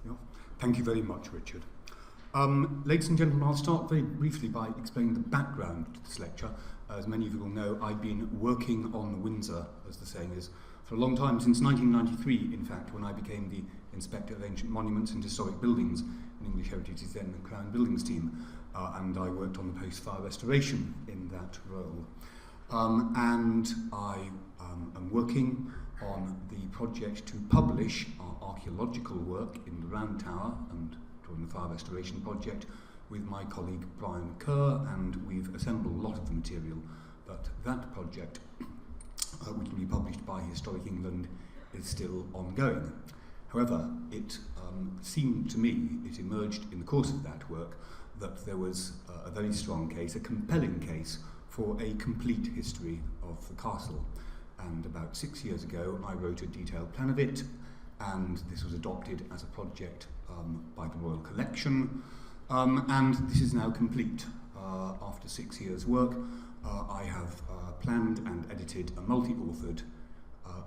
Yeah. Thank you very much, Richard. Ladies and gentlemen, I'll start very briefly by explaining the background to this lecture. As many of you will know, I've been working on Windsor, as the saying is, for a long time, since 1993, in fact, when I became the Inspector of Ancient Monuments and Historic Buildings in English Heritage's then and Crown Buildings team, and I worked on the post-fire restoration in that role. And I am working on the project to publish our archaeological work in the Round Tower and during the fire restoration project with my colleague Brian Kerr, and we've assembled a lot of the material, but that project, which will be published by Historic England, is still ongoing. However, it seemed to me, it emerged in the course of that work, that there was a very strong case, a compelling case, for a complete history of the castle. And about 6 years ago, I wrote a detailed plan of it, and this was adopted as a project by the Royal Collection, and this is now complete. After 6 years' work, I have planned and edited a multi-authored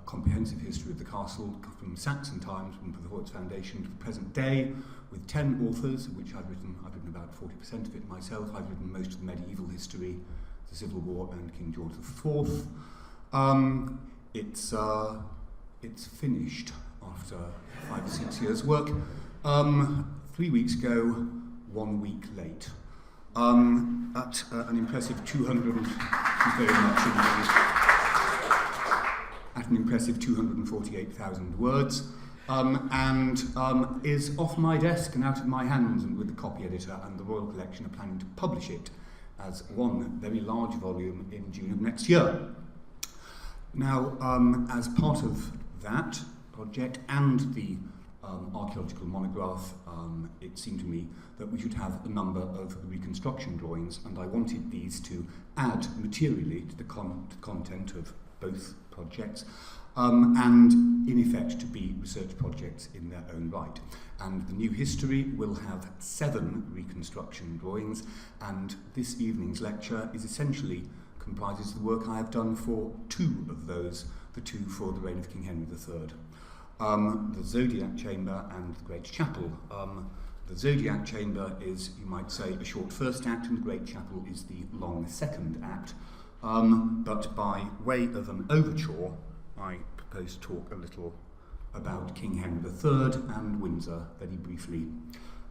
comprehensive history of the castle from Saxon times, from before its foundation to the present day, with 10 authors, which I've written about 40% of it myself. I've written most of the medieval history, the Civil War, and King George IV. It's finished after 5 or 6 years' work. 3 weeks ago, 1 week late. At an impressive 248,000 words, and is off my desk and out of my hands, and with the copy editor and the Royal Collection are planning to publish it as one very large volume in June of next year. Now, as part of that project and the archaeological monograph, it seemed to me that we should have a number of reconstruction drawings, and I wanted these to add materially to the content of both projects, and in effect to be research projects in their own right. And the new history will have 7 reconstruction drawings, and this evening's lecture is essentially comprises the work I have done for 2 of those, the 2 for the reign of King Henry III. The Zodiac Chamber and the Great Chapel. The Zodiac Chamber is, you might say, a short first act, and the Great Chapel is the long second act. But by way of an overture, I propose to talk a little about King Henry III and Windsor very briefly.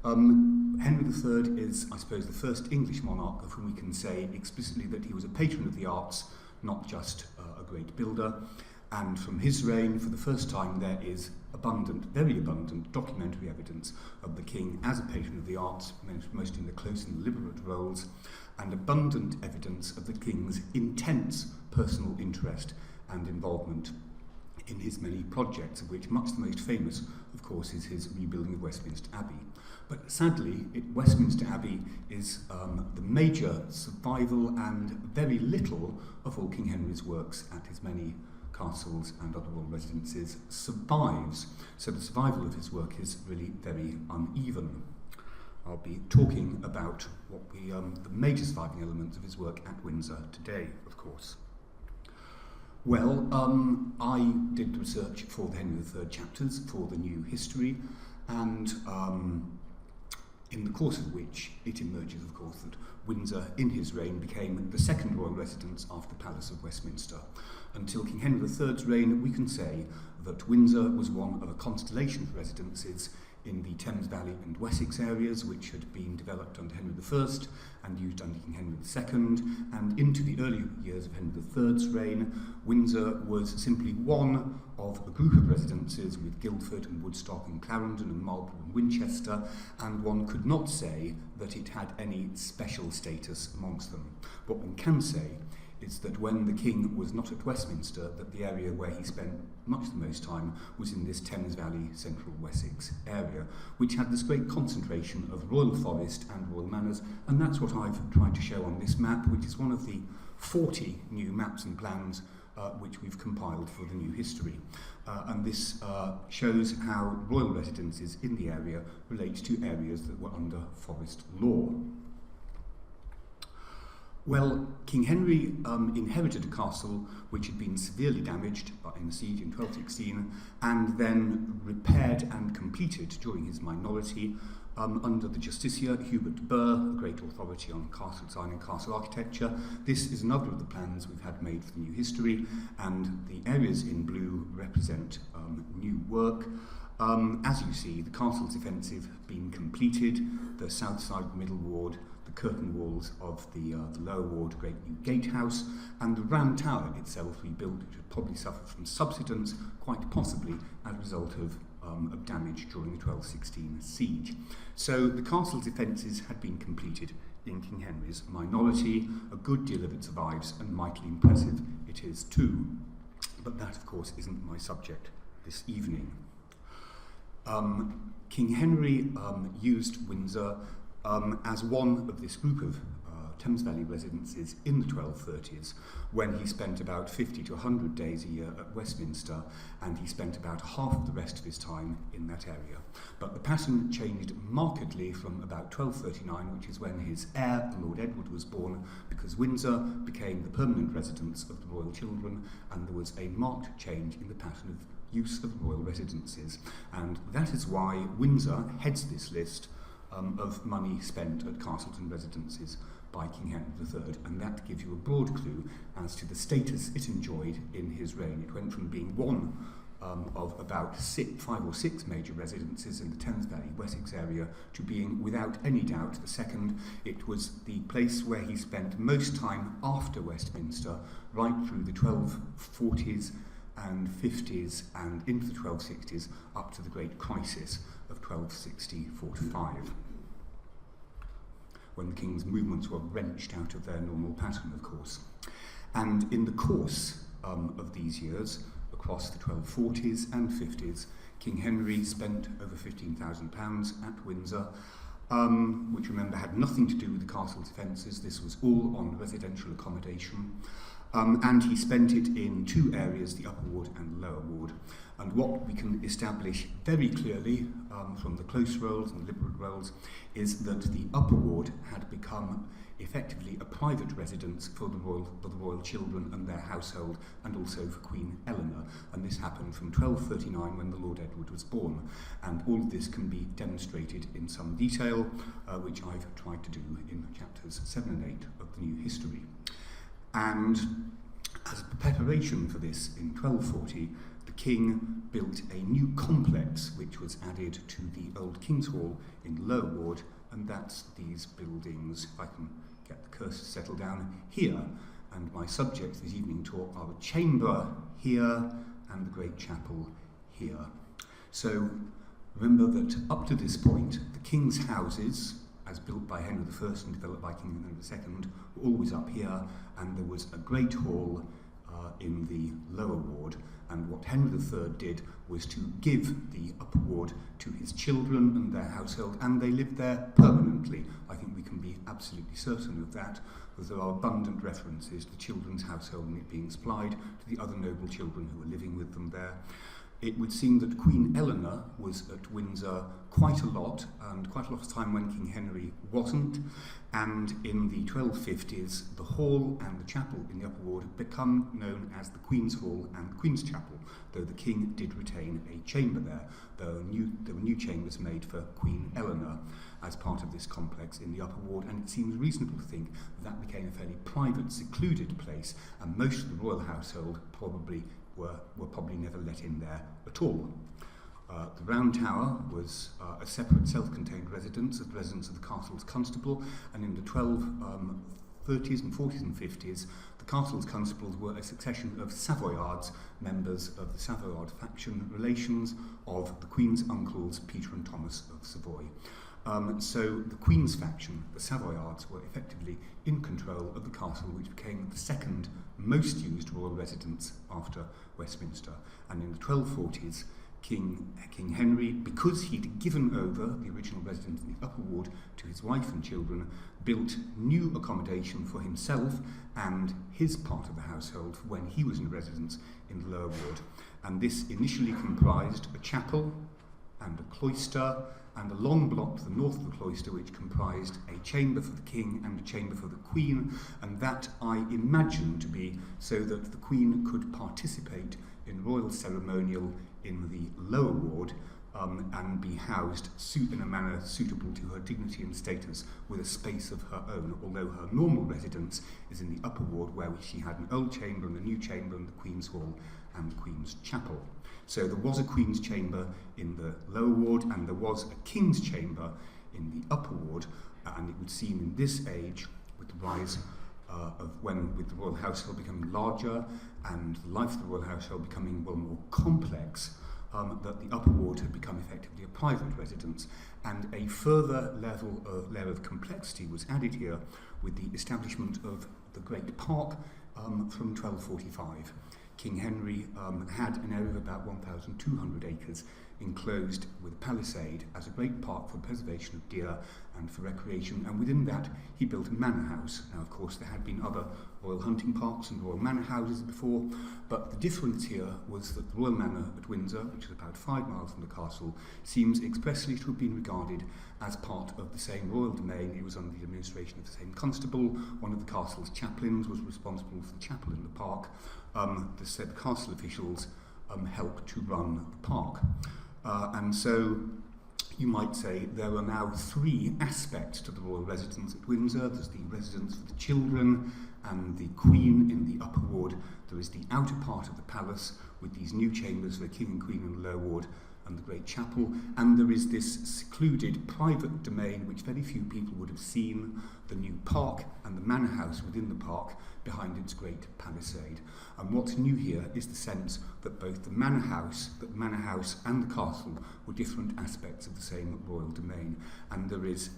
Henry III is, I suppose, the first English monarch of whom we can say explicitly that he was a patron of the arts, not just a great builder. And from his reign, for the first time, there is abundant, very abundant documentary evidence of the king as a patron of the arts, mostly in the close and deliberate roles, and abundant evidence of the king's intense personal interest and involvement in his many projects, of which much the most famous, of course, is his rebuilding of Westminster Abbey. But sadly, Westminster Abbey is the major survival and very little of all King Henry's works at his many castles and other royal residences survives. So the survival of his work is really very uneven. I'll be talking about what the major surviving elements of his work at Windsor today, of course. Well, I did research for the Henry III chapters for the new history, and in the course of which it emerges, of course, that Windsor, in his reign, became the second royal residence after the Palace of Westminster. Until King Henry III's reign, we can say that Windsor was one of a constellation of residences in the Thames Valley and Wessex areas, which had been developed under Henry I and used under King Henry II, and into the early years of Henry III's reign, Windsor was simply one of a group of residences with Guildford and Woodstock and Clarendon and Marlborough and Winchester, and one could not say that it had any special status amongst them. What one can say is that when the king was not at Westminster, that the area where he spent much the most time was in this Thames Valley, central Wessex area, which had this great concentration of royal forest and royal manors, and that's what I've tried to show on this map, which is one of the 40 new maps and plans which we've compiled for the new history. And this shows how royal residences in the area relate to areas that were under forest law. Well, King Henry inherited a castle which had been severely damaged in a siege in 1216 and then repaired and completed during his minority under the justiciar Hubert Burr, a great authority on castle design and castle architecture. This is another of the plans we've had made for the new history, and the areas in blue represent new work. As you see, the castle's defensive being completed, the south side of the middle ward, the curtain walls of the lower ward, great new gatehouse, and the round tower itself rebuilt, which would probably suffer from subsidence, quite possibly as a result of damage during the 1216 siege. So the castle's defences had been completed in King Henry's minority. A good deal of it survives, and mightily impressive it is too. But that, of course, isn't my subject this evening. King Henry used Windsor as one of this group of Thames Valley residences in the 1230s, when he spent about 50 to 100 days a year at Westminster, and he spent about half of the rest of his time in that area. But the pattern changed markedly from about 1239, which is when his heir, the Lord Edward, was born, because Windsor became the permanent residence of the royal children, and there was a marked change in the pattern of use of royal residences. And that is why Windsor heads this list of money spent at castles and residences by King Henry III, and that gives you a broad clue as to the status it enjoyed in his reign. It went from being one of about 5 or 6 major residences in the Thames Valley, Wessex area, to being, without any doubt, the second. It was the place where he spent most time after Westminster, right through the 1240s and 50s and into the 1260s, up to the great crisis of 1260-45. When the king's movements were wrenched out of their normal pattern, of course. And in the course of these years, across the 1240s and 50s, King Henry spent over £15,000 at Windsor, which, remember, had nothing to do with the castle's defences. This was all on residential accommodation. And he spent it in 2 areas, the upper ward and the lower ward. And what we can establish very clearly from the close rolls and the liberate rolls is that the upper ward had become effectively a private residence for the royal children and their household, and also for Queen Eleanor. And this happened from 1239, when the Lord Edward was born. And all of this can be demonstrated in some detail, which I've tried to do in chapters 7 and 8 of the new history. And as a preparation for this, in 1240, the king built a new complex which was added to the old King's Hall in Lower Ward, and that's these buildings, if I can get the cursor settled down, here. And my subjects this evening talk are the chamber here and the great chapel here. So remember that up to this point, the king's houses, as built by Henry I and developed by King Henry II, were always up here, and there was a great hall in the lower ward. And what Henry III did was to give the upper ward to his children and their household, and they lived there permanently. I think we can be absolutely certain of that, because there are abundant references to the children's household and it being supplied to the other noble children who were living with them there. It would seem that Queen Eleanor was at Windsor quite a lot, and quite a lot of time when King Henry wasn't. And in the 1250s, the hall and the chapel in the upper ward had become known as the Queen's Hall and the Queen's Chapel, though the king did retain a chamber there. There were new chambers made for Queen Eleanor as part of this complex in the upper ward, and it seems reasonable to think that became a fairly private, secluded place, and most of the royal household were probably never let in there at all. The Round Tower was a separate self-contained residence, the residence of the castle's constable, and in the 1230s and 40s and 50s, the castle's constables were a succession of Savoyards, members of the Savoyard faction relations of the Queen's uncles Peter and Thomas of Savoy. So the Queen's faction, the Savoyards, were effectively in control of the castle, which became the second most used royal residence after Westminster. And in the 1240s, King Henry, because he'd given over the original residence in the upper ward to his wife and children, built new accommodation for himself and his part of the household when he was in residence in the lower ward. And this initially comprised a chapel and a cloister and a long block to the north of the cloister which comprised a chamber for the king and a chamber for the queen, and that I imagine to be so that the queen could participate in royal ceremonial in the lower ward and be housed in a manner suitable to her dignity and status with a space of her own, although her normal residence is in the upper ward where she had an old chamber and a new chamber and the Queen's Hall and the Queen's Chapel. So there was a Queen's Chamber in the lower ward and there was a King's Chamber in the upper ward, and it would seem in this age, with the rise with the royal household becoming larger and the life of the royal household becoming more complex, that the upper ward had become effectively a private residence, and a further layer of complexity was added here with the establishment of the Great Park from 1245. King Henry had an area of about 1,200 acres enclosed with a palisade as a great park for preservation of deer and for recreation, and within that he built a manor house. Now, of course, there had been other royal hunting parks and royal manor houses before, but the difference here was that the royal manor at Windsor, which is about 5 miles from the castle, seems expressly to have been regarded as part of the same royal domain. It was under the administration of the same constable. One of the castle's chaplains was responsible for the chapel in the park. The castle officials helped to run the park. And so you might say there are now 3 aspects to the royal residence at Windsor. There's the residence for the children and the Queen in the upper ward. There is the outer part of the palace with these new chambers for the King and Queen in the lower ward and the Great Chapel, and there is this secluded private domain which very few people would have seen, the new park and the manor house within the park behind its great palisade. And what's new here is the sense that both the manor house and the castle were different aspects of the same royal domain, and there is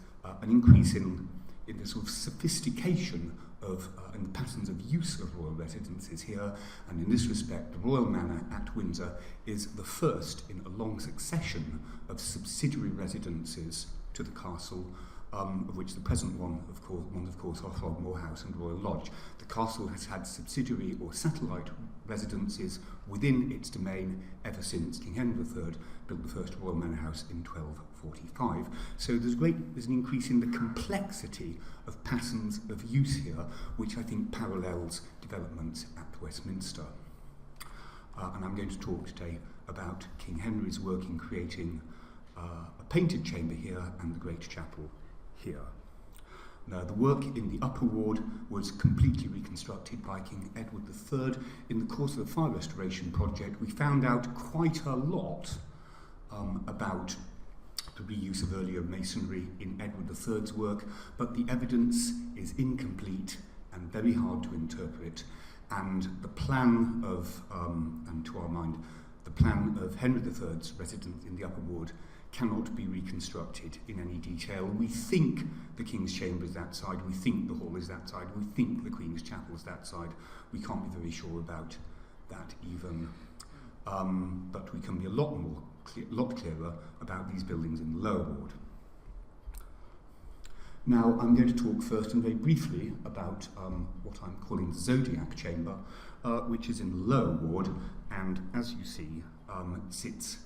an increase in the sort of sophistication of in the patterns of use of royal residences here, and in this respect the royal manor at Windsor is the first in a long succession of subsidiary residences to the castle, of which the present ones of course are Frogmore House and Royal Lodge. The castle has had subsidiary or satellite residences within its domain ever since King Henry III built the first royal manor house in 1245. So there's an increase in the complexity of patterns of use here, which I think parallels developments at Westminster. And I'm going to talk today about King Henry's work in creating a painted chamber here and the Great Chapel here. Now, the work in the upper ward was completely reconstructed by King Edward III. In the course of the fire restoration project, we found out quite a lot about the reuse of earlier masonry in Edward III's work, but the evidence is incomplete and very hard to interpret, and the plan of, and to our mind, the plan of Henry III's residence in the upper ward cannot be reconstructed in any detail. We think the King's Chamber is that side, we think the hall is that side, we think the Queen's Chapel is that side. We can't be very sure about that even, but we can be a lot clearer about these buildings in the lower ward. Now, I'm going to talk first and very briefly about what I'm calling the Zodiac Chamber, which is in the lower ward, and as you see, sits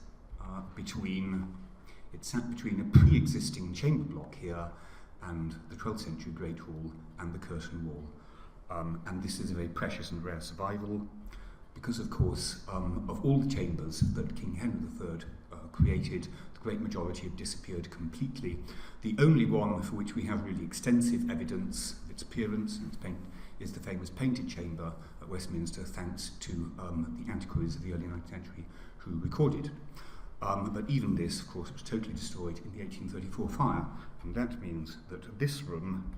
it sat between a pre-existing chamber block here and the 12th century Great Hall and the curtain wall. And this is a very precious and rare survival because, of course, of all the chambers that King Henry III created, the great majority have disappeared completely. The only one for which we have really extensive evidence of its appearance and its is the famous painted chamber at Westminster, thanks to the antiquaries of the early 19th century who recorded it. But even this, of course, was totally destroyed in the 1834 fire, and that means that this room,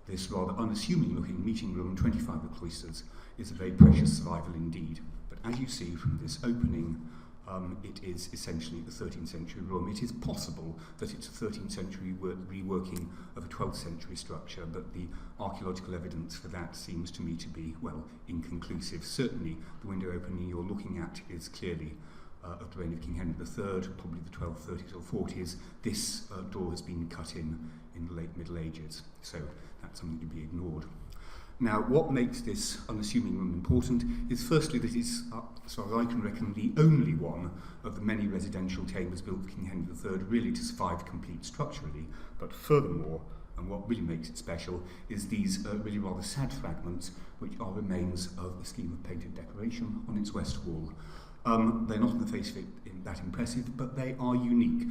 this rather unassuming looking meeting room, 25 of cloisters, is a very precious survival indeed. But as you see from this opening, it is essentially a 13th century room. It is possible that it's a 13th century reworking of a 12th century structure, but the archaeological evidence for that seems to me to be, well, inconclusive. Certainly the window opening you're looking at is clearly of the reign of King Henry III, probably the 1230s or 40s. This door has been cut in the late Middle Ages, so that's something to be ignored. Now, what makes this unassuming room important is firstly that it's, as far as I can reckon, the only one of the many residential chambers built for King Henry III really to survive complete structurally. But furthermore, and what really makes it special, is these really rather sad fragments which are remains of a scheme of painted decoration on its west wall. They're not on the face of it that impressive, but they are unique.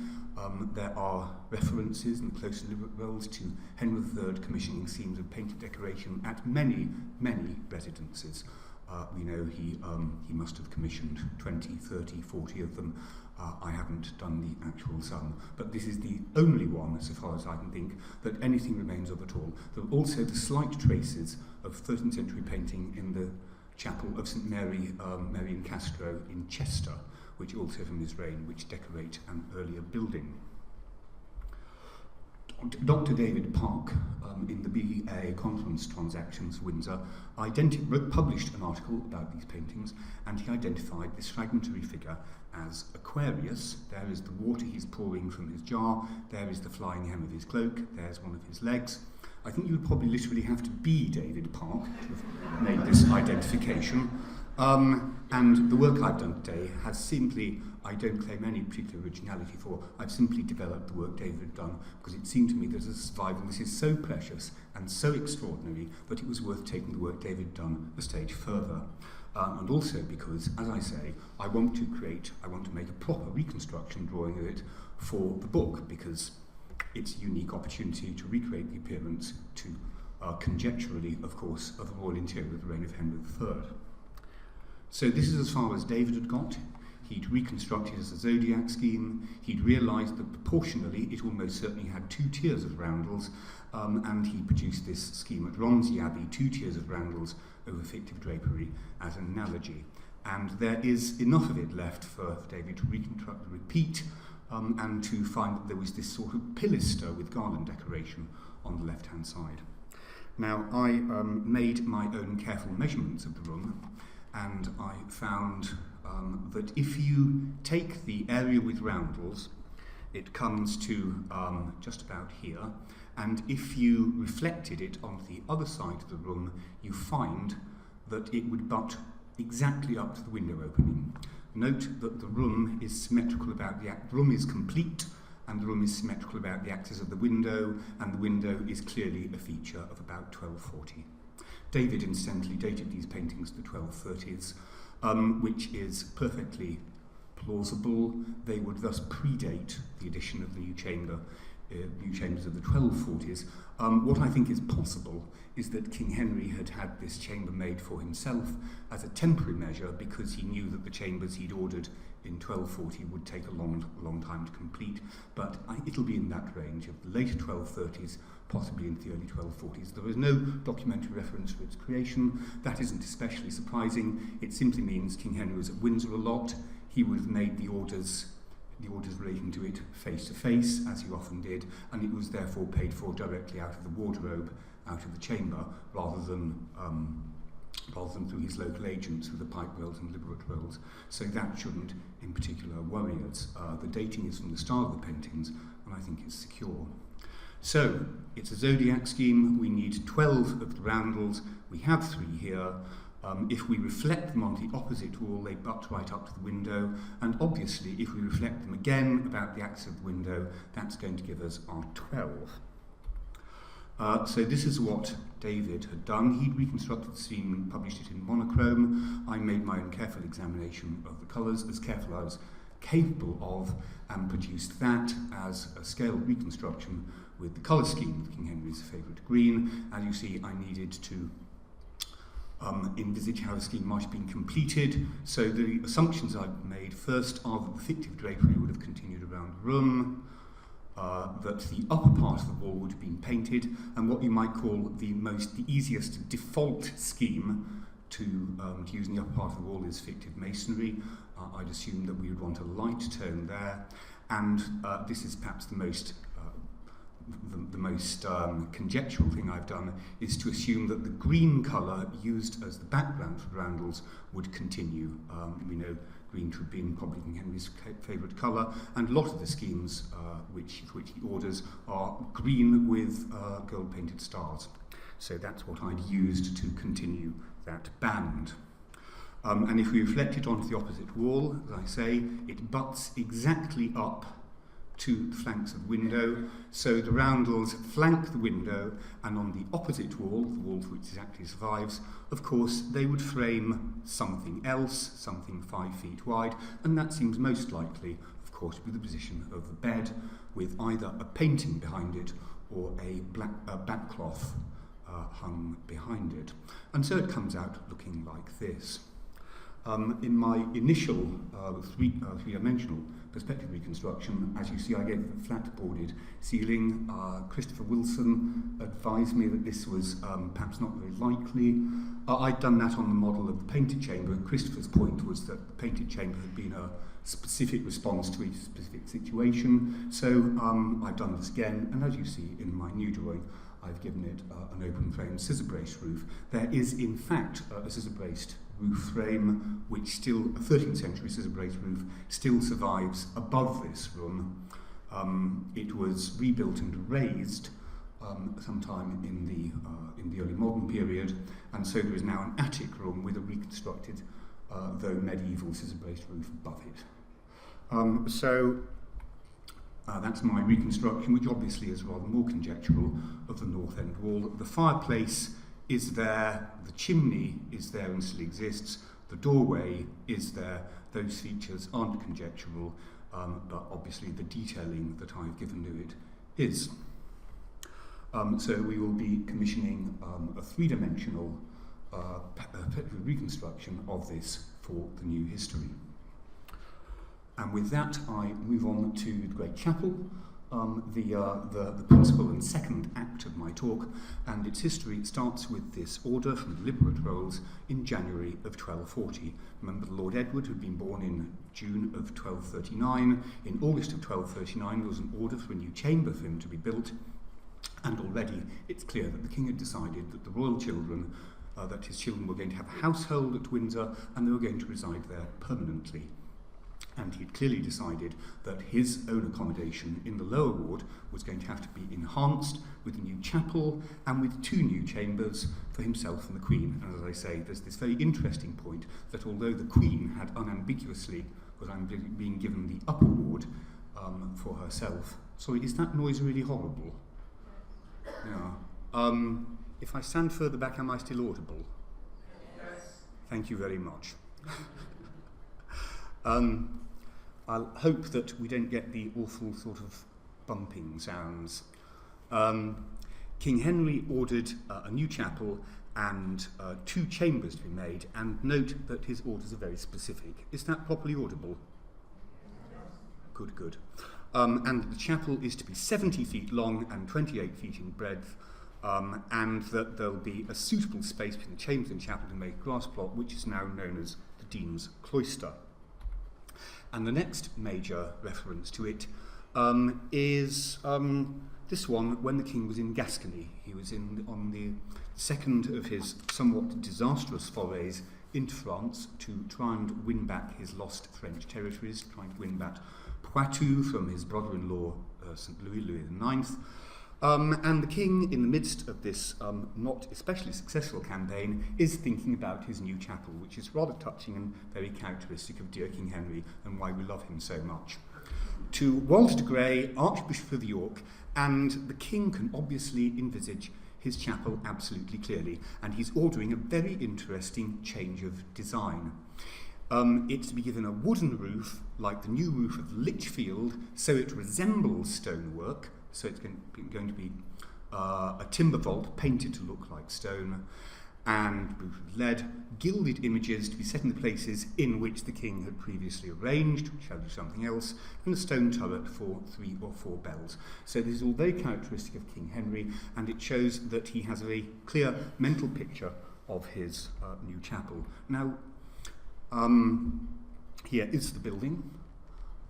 There are references and close deliberate roles to Henry III commissioning schemes of painted decoration at many, many residences. We know he must have commissioned 20, 30, 40 of them. I haven't done the actual sum, but this is the only one, so far as I can think, that anything remains of at all. There are also the slight traces of 13th century painting in the chapel of St Mary, Mary in Castro in Chester, which also from his reign, which decorate an earlier building. Dr. David Park, in the BAA Conference Transactions, Windsor, published an article about these paintings, and he identified this fragmentary figure as Aquarius. There is the water he's pouring from his jar, there is the flying hem of his cloak, there's one of his legs. I think you would probably literally have to be David Park to have made this identification. And the work I've done today has simply, I don't claim any particular originality for, I've simply developed the work David had done because it seemed to me that as a survival this is so precious and so extraordinary that it was worth taking the work David had done a stage further. And also because, as I say, I want to make a proper reconstruction drawing of it for the book, because it's a unique opportunity to recreate the appearance to, conjecturally, of course, of the royal interior of the reign of Henry III. So this is as far as David had got. He'd reconstructed as a Zodiac Scheme. He'd realised that proportionally it almost certainly had 2 tiers of roundels, and he produced this scheme at Romsey Abbey, 2 tiers of roundels over fictive drapery as an analogy. And there is enough of it left for David to repeat, and to find that there was this sort of pilaster with garland decoration on the left-hand side. Now, I made my own careful measurements of the room, and I found that if you take the area with roundels, it comes to just about here, and if you reflected it onto the other side of the room, you find that it would butt exactly up to the window opening. Note that the room is symmetrical about the room is complete, and the room is symmetrical about the axis of the window, and the window is clearly a feature of about 1240. David incidentally dated these paintings to the 1230s, which is perfectly plausible. They would thus predate the addition of the new chambers of the 1240s. What I think is possible is that King Henry had had this chamber made for himself as a temporary measure because he knew that the chambers he'd ordered in 1240 would take a long time to complete, but it'll be in that range of the later 1230s, possibly into the early 1240s. There is no documentary reference for its creation. That isn't especially surprising. It simply means King Henry was at Windsor a lot. He would have made the orders relating to it face to face, as he often did, and it was therefore paid for directly out of the wardrobe, out of the chamber, rather than through his local agents, through the pipe rolls and liberate rolls. So that shouldn't, in particular, worry us. The dating is from the start of the paintings, and I think it's secure. So, it's a Zodiac Scheme. We need 12 of the roundels. We have 3 here. If we reflect them on the opposite wall, they butt right up to the window, and obviously if we reflect them again about the axis of the window, that's going to give us our 12. So this is what David had done. He'd reconstructed the scene and published it in monochrome. I made my own careful examination of the colours, as careful as I was capable of, and produced that as a scaled reconstruction with the colour scheme of King Henry's favourite green. As you see, I needed to envisage how the scheme might have been completed. So the assumptions I've made first are that the fictive drapery would have continued around the room, that the upper part of the wall would have been painted, and what you might call the easiest default scheme to use in the upper part of the wall is fictive masonry. I'd assume that we would want a light tone there, and this is perhaps the most conjectural thing I've done is to assume that the green colour used as the background for roundels would continue. We know green to have been probably King Henry's favourite colour, and a lot of the schemes which he orders are green with gold-painted stars. So that's what I'd used to continue that band. And if we reflect it onto the opposite wall, as I say, it butts exactly up to the flanks of the window. So the roundels flank the window, and on the opposite wall, the wall which exactly survives, of course, they would frame something else, something 5 feet wide, and that seems most likely, of course, to be the position of the bed, with either a painting behind it or a backcloth hung behind it. And so it comes out looking like this. In my initial three-dimensional perspective reconstruction, as you see, I gave a flat-boarded ceiling. Christopher Wilson advised me that this was perhaps not very likely. I'd done that on the model of the painted chamber, and Christopher's point was that the painted chamber had been a specific response to a specific situation. So I've done this again, and as you see in my new drawing, I've given it an open-frame scissor-braced roof. There is, in fact, a scissor-braced roof frame, which still, a 13th century scissor-braced roof, still survives above this room. It was rebuilt and raised sometime in the early modern period, and so there is now an attic room with a reconstructed, though medieval scissor-braced roof above it. That's my reconstruction, which obviously is rather more conjectural, of the north end wall. The fireplace is there, the chimney is there and still exists, the doorway is there. Those features aren't conjectural, but obviously the detailing that I've given to it is. So we will be commissioning a three-dimensional reconstruction of this for the new history. And with that, I move on to the Great Chapel, the principal and second act of my talk, and its history starts with this order from the Liberate Rolls in January of 1240. Remember, the Lord Edward had been born in June of 1239. In August of 1239, there was an order for a new chamber for him to be built, and already it's clear that the king had decided that the royal children, that his children were going to have a household at Windsor, and they were going to reside there permanently. And he'd clearly decided that his own accommodation in the lower ward was going to have to be enhanced with a new chapel and with 2 new chambers for himself and the Queen. And as I say, there's this very interesting point that although the Queen had unambiguously, being given the upper ward for herself. Sorry, is that noise really horrible? Yeah. If I stand further back, am I still audible? Yes. Thank you very much. I'll hope that we don't get the awful sort of bumping sounds. King Henry ordered a new chapel and 2 chambers to be made, and note that his orders are very specific. Is that properly audible? Good, good. And the chapel is to be 70 feet long and 28 feet in breadth, and that there'll be a suitable space between the chambers and chapel to make a grass plot, which is now known as the Dean's Cloister. And the next major reference to it is this one, when the king was in Gascony. He was on the second of his somewhat disastrous forays into France to try and win back his lost French territories, trying to win back Poitou from his brother-in-law, St. Louis IX. And the king, in the midst of this not especially successful campaign, is thinking about his new chapel, which is rather touching and very characteristic of dear King Henry and why we love him so much. To Walter de Grey, Archbishop of York, and the king can obviously envisage his chapel absolutely clearly, and he's ordering a very interesting change of design. It's to be given a wooden roof, like the new roof of Lichfield, so it resembles stonework. So it's going to be a timber vault painted to look like stone, and roof of lead, gilded images to be set in the places in which the king had previously arranged, which shall do something else, and a stone turret for 3 or 4 bells. So this is all very characteristic of King Henry, and it shows that he has a very clear mental picture of his new chapel. Now, here is the building.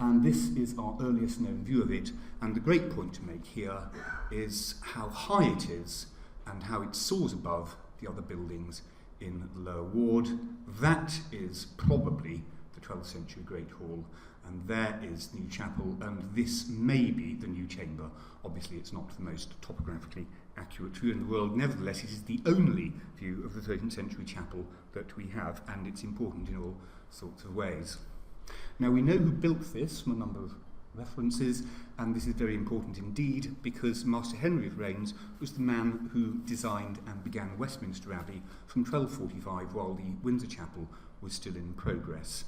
And this is our earliest known view of it, and the great point to make here is how high it is and how it soars above the other buildings in the lower ward. That is probably the 12th century Great Hall, and there is the new chapel, and this may be the new chamber. Obviously it's not the most topographically accurate view in the world. Nevertheless, it is the only view of the 13th century chapel that we have, and it's important in all sorts of ways. Now, we know who built this from a number of references, and this is very important indeed because Master Henry of Raines was the man who designed and began Westminster Abbey from 1245 while the Windsor Chapel was still in progress.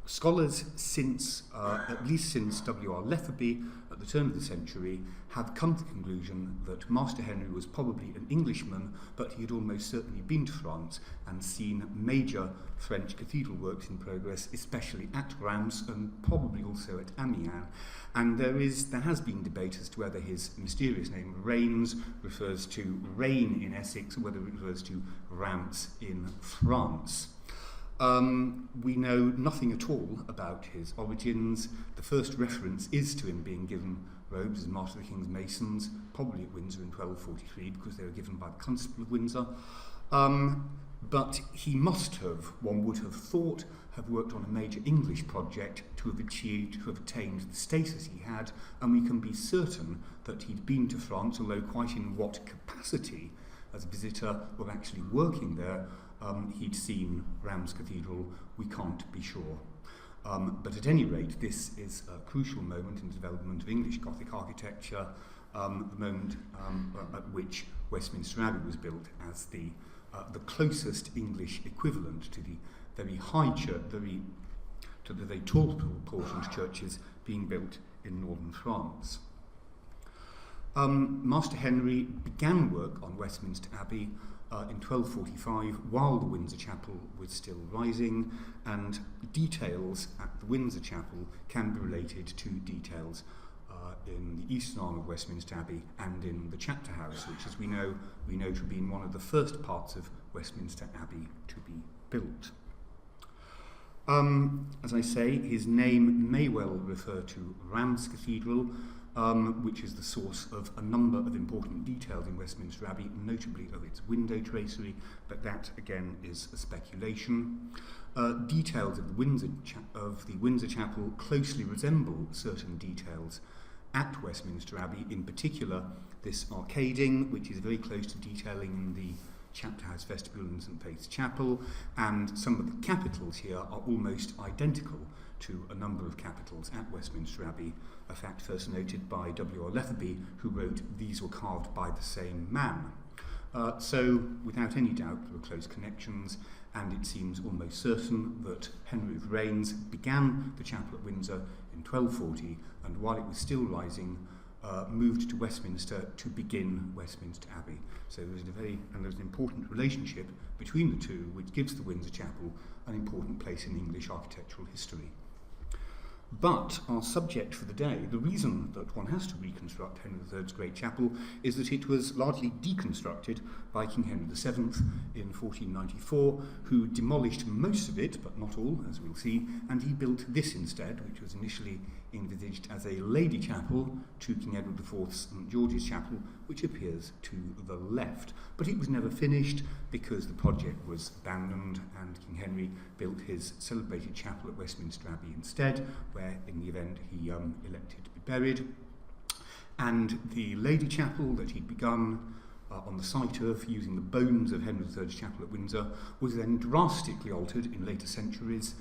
Scholars since, at least since W.R. Letheby at the turn of the century, have come to the conclusion that Master Henry was probably an Englishman, but he had almost certainly been to France and seen major French cathedral works in progress, especially at Reims and probably also at Amiens. And there has been debate as to whether his mysterious name Reims refers to rain in Essex or whether it refers to Reims in France. We know nothing at all about his origins. The first reference is to him being given robes as Master of the King's Masons, probably at Windsor in 1243, because they were given by the Constable of Windsor. But he must have, one would have thought, have worked on a major English project to have attained the status he had, and we can be certain that he'd been to France, although quite in what capacity as a visitor or actually working there he'd seen Reims Cathedral, we can't be sure. But at any rate, this is a crucial moment in the development of English Gothic architecture, the moment at which Westminster Abbey was built as the closest English equivalent to the very high church, to the very tall proportioned churches being built in northern France. Master Henry began work on Westminster Abbey in 1245 while the Windsor Chapel was still rising, and details at the Windsor Chapel can be related to details in the eastern arm of Westminster Abbey and in the Chapter House, which, as we know to have been one of the first parts of Westminster Abbey to be built. As I say, his name may well refer to Reims Cathedral, which is the source of a number of important details in Westminster Abbey, notably of its window tracery, but that again is a speculation. Details of the Windsor Chapel closely resemble certain details at Westminster Abbey, in particular this arcading, which is very close to detailing in the Chapter House Vestibule in St Faith's Chapel, and some of the capitals here are almost identical to a number of capitals at Westminster Abbey, a fact first noted by W.R. Letheby, who wrote, "These were carved by the same man." So, without any doubt, there were close connections, and it seems almost certain that Henry of Raines began the chapel at Windsor in 1240, and while it was still rising, moved to Westminster to begin Westminster Abbey. So there's an important relationship between the two, which gives the Windsor Chapel an important place in English architectural history. But our subject for the day, the reason that one has to reconstruct Henry III's Great Chapel, is that it was largely deconstructed by King Henry VII in 1494, who demolished most of it, but not all, as we'll see, and he built this instead, which was initially envisaged as a lady chapel to King Edward IV's St George's Chapel, which appears to the left. But it was never finished because the project was abandoned, and King Henry built his celebrated chapel at Westminster Abbey instead, where in the event he elected to be buried. And the lady chapel that he'd begun on the site of, using the bones of Henry III's chapel at Windsor, was then drastically altered in later centuries.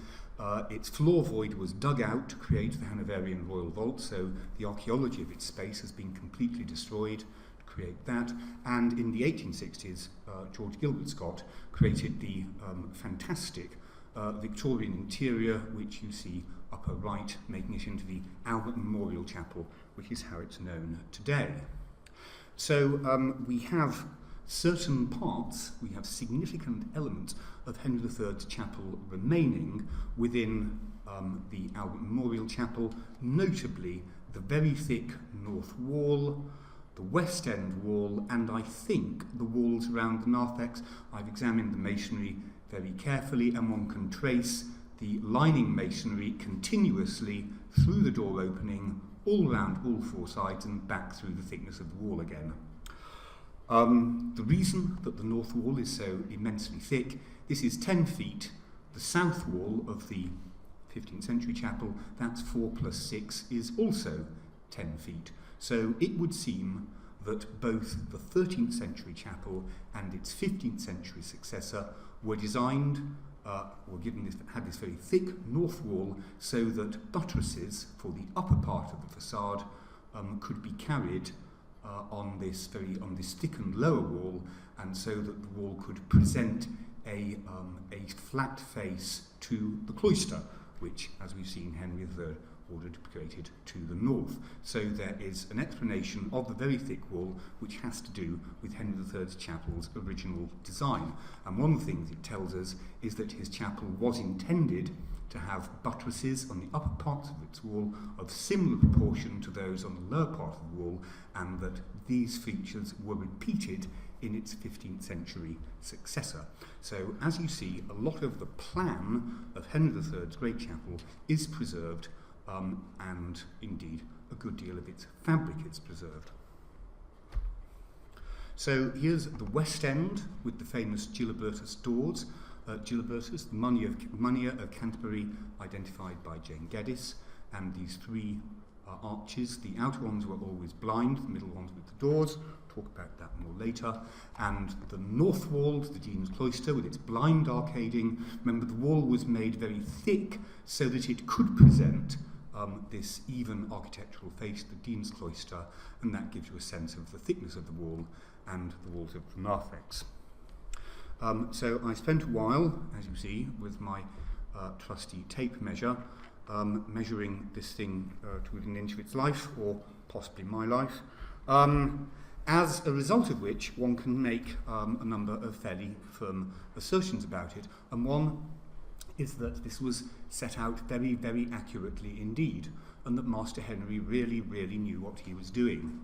Its floor void was dug out to create the Hanoverian Royal Vault, so the archaeology of its space has been completely destroyed to create that. And in the 1860s, George Gilbert Scott created the fantastic Victorian interior, which you see upper right, making it into the Albert Memorial Chapel, which is how it's known today. So we have certain parts, we have significant elements of Henry III's chapel remaining within the Albert Memorial Chapel, notably the very thick north wall, the west end wall, and I think the walls around the narthex. I've examined the masonry very carefully, and one can trace the lining masonry continuously through the door opening, all round all four sides and back through the thickness of the wall again. The reason that the north wall is so immensely thick, this is 10 feet. The south wall of the 15th century chapel, that's 4 plus 6 is also 10 feet. So it would seem that both the 13th century chapel and its 15th century successor were designed had this very thick north wall so that buttresses for the upper part of the facade could be carried on this thickened lower wall, and so that the wall could present a flat face to the cloister, which, as we've seen, Henry III ordered created to the north. So there is an explanation of the very thick wall which has to do with Henry III's chapel's original design. And one of the things it tells us is that his chapel was intended to have buttresses on the upper parts of its wall of similar proportion to those on the lower part of the wall, and that these features were repeated in its 15th century successor. So, as you see, a lot of the plan of Henry III's Great Chapel is preserved, and indeed a good deal of its fabric is preserved. So here's the West End with the famous Gilbertus doors. Gilbertus, the Munnier of Canterbury, identified by Jane Geddes, and these three arches. The outer ones were always blind, the middle ones with the doors. Talk about that more later. And the north wall, the Dean's Cloister, with its blind arcading. Remember, the wall was made very thick so that it could present this even architectural face, the Dean's Cloister, and that gives you a sense of the thickness of the wall and the walls of the narthex. So I spent a while, as you see, with my trusty tape measure, measuring this thing to within an inch of its life, or possibly my life, as a result of which one can make a number of fairly firm assertions about it. And one is that this was set out very, very accurately indeed, and that Master Henry really, really knew what he was doing.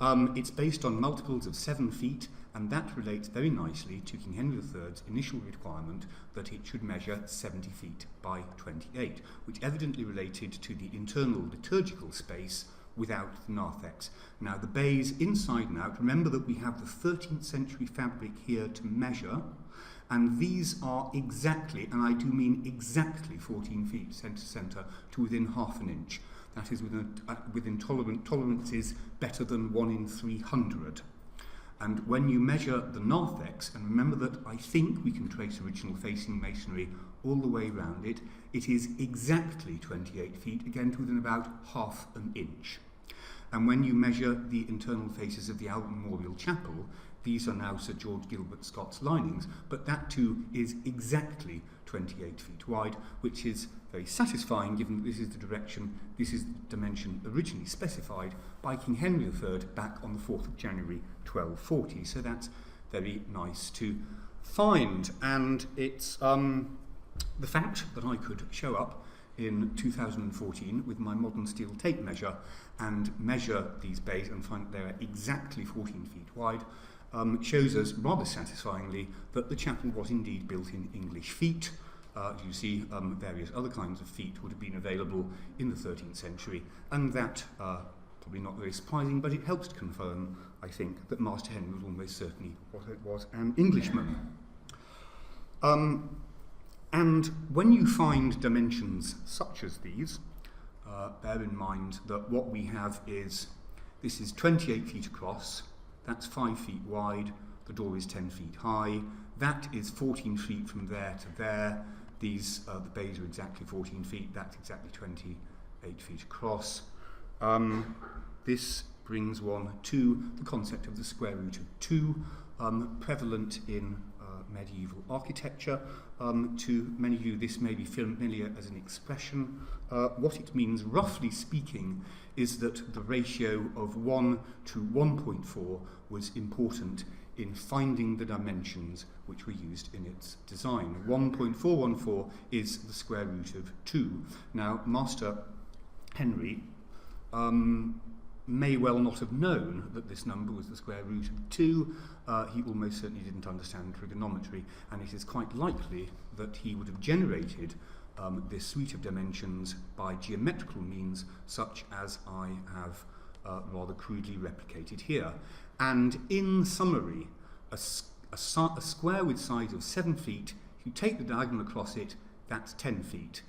It's based on multiples of 7 feet, and that relates very nicely to King Henry III's initial requirement that it should measure 70 feet by 28, which evidently related to the internal liturgical space without the narthex. Now, the bays inside and out, remember that we have the 13th century fabric here to measure, and these are exactly, and I do mean exactly, 14 feet centre to centre to within half an inch. That is within tolerances better than 1 in 300. And when you measure the narthex, and remember that I think we can trace original facing masonry all the way around it, it is exactly 28 feet, again to within about half an inch. And when you measure the internal faces of the Albert Memorial Chapel, these are now Sir George Gilbert Scott's linings, but that too is exactly 28 feet wide, which is very satisfying given that this is the dimension originally specified by King Henry III back on the 4th of January 1240. So that's very nice to find. And it's the fact that I could show up in 2014 with my modern steel tape measure and measure these bays and find that they're exactly 14 feet wide shows us rather satisfyingly that the chapel was indeed built in English feet. You see, various other kinds of feet would have been available in the 13th century, and that, probably not very surprising, but it helps to confirm, I think, that Master Henry was almost certainly was an Englishman. And when you find dimensions such as these, bear in mind that what we have is, this is 28 feet across, that's 5 feet wide, the door is 10 feet high, that is 14 feet from there to there, these, the bays are exactly 14 feet, that's exactly 28 feet across. This brings one to the concept of the square root of 2, prevalent in medieval architecture. To many of you, this may be familiar as an expression. What it means, roughly speaking, is that the ratio of 1 to 1.4 was important in finding the dimensions which were used in its design. 1.414 is the square root of 2. Now, Master Henry may well not have known that this number was the square root of 2. He almost certainly didn't understand trigonometry, and it is quite likely that he would have generated this suite of dimensions by geometrical means, such as I have rather crudely replicated here. And in summary, a square with sides of 7 feet, if you take the diagonal across it, that's 10 feet.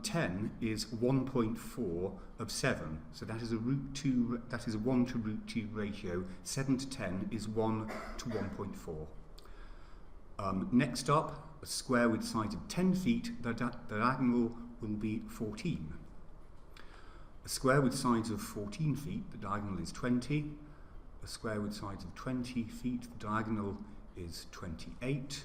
10 is 1.4 of 7, so that is a root 2. That is a 1 to root 2 ratio. 7 to 10 is 1 to 1.4. Next up, a square with sides of 10 feet. The diagonal will be 14. A square with sides of 14 feet. The diagonal is 20. A square with sides of 20 feet. The diagonal is 28.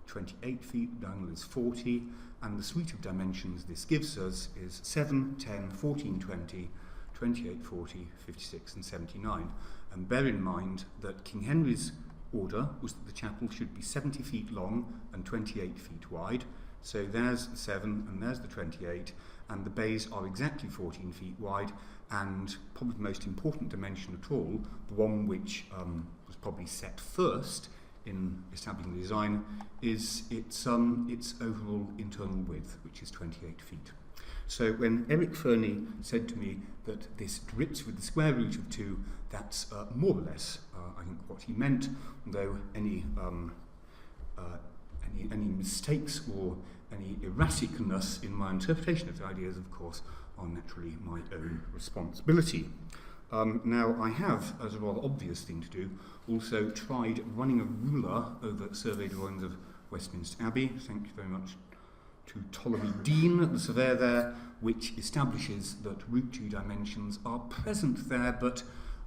28 feet. The diagonal is 40. And the suite of dimensions this gives us is 7, 10, 14, 20, 28, 40, 56 and 79. And bear in mind that King Henry's order was that the chapel should be 70 feet long and 28 feet wide. So there's the 7 and there's the 28, and the bays are exactly 14 feet wide, and probably the most important dimension at all, the one which was probably set first in establishing the design, is its overall internal width, which is 28 feet. So when Eric Fernie said to me that this drips with the square root of 2, that's more or less, I think, what he meant, though any mistakes or any erraticness in my interpretation of the ideas, of course, are naturally my own responsibility. Now, I have, as a rather obvious thing to do, also tried running a ruler over survey drawings of Westminster Abbey. Thank you very much to Ptolemy Dean, the surveyor there, which establishes that root 2 dimensions are present there, but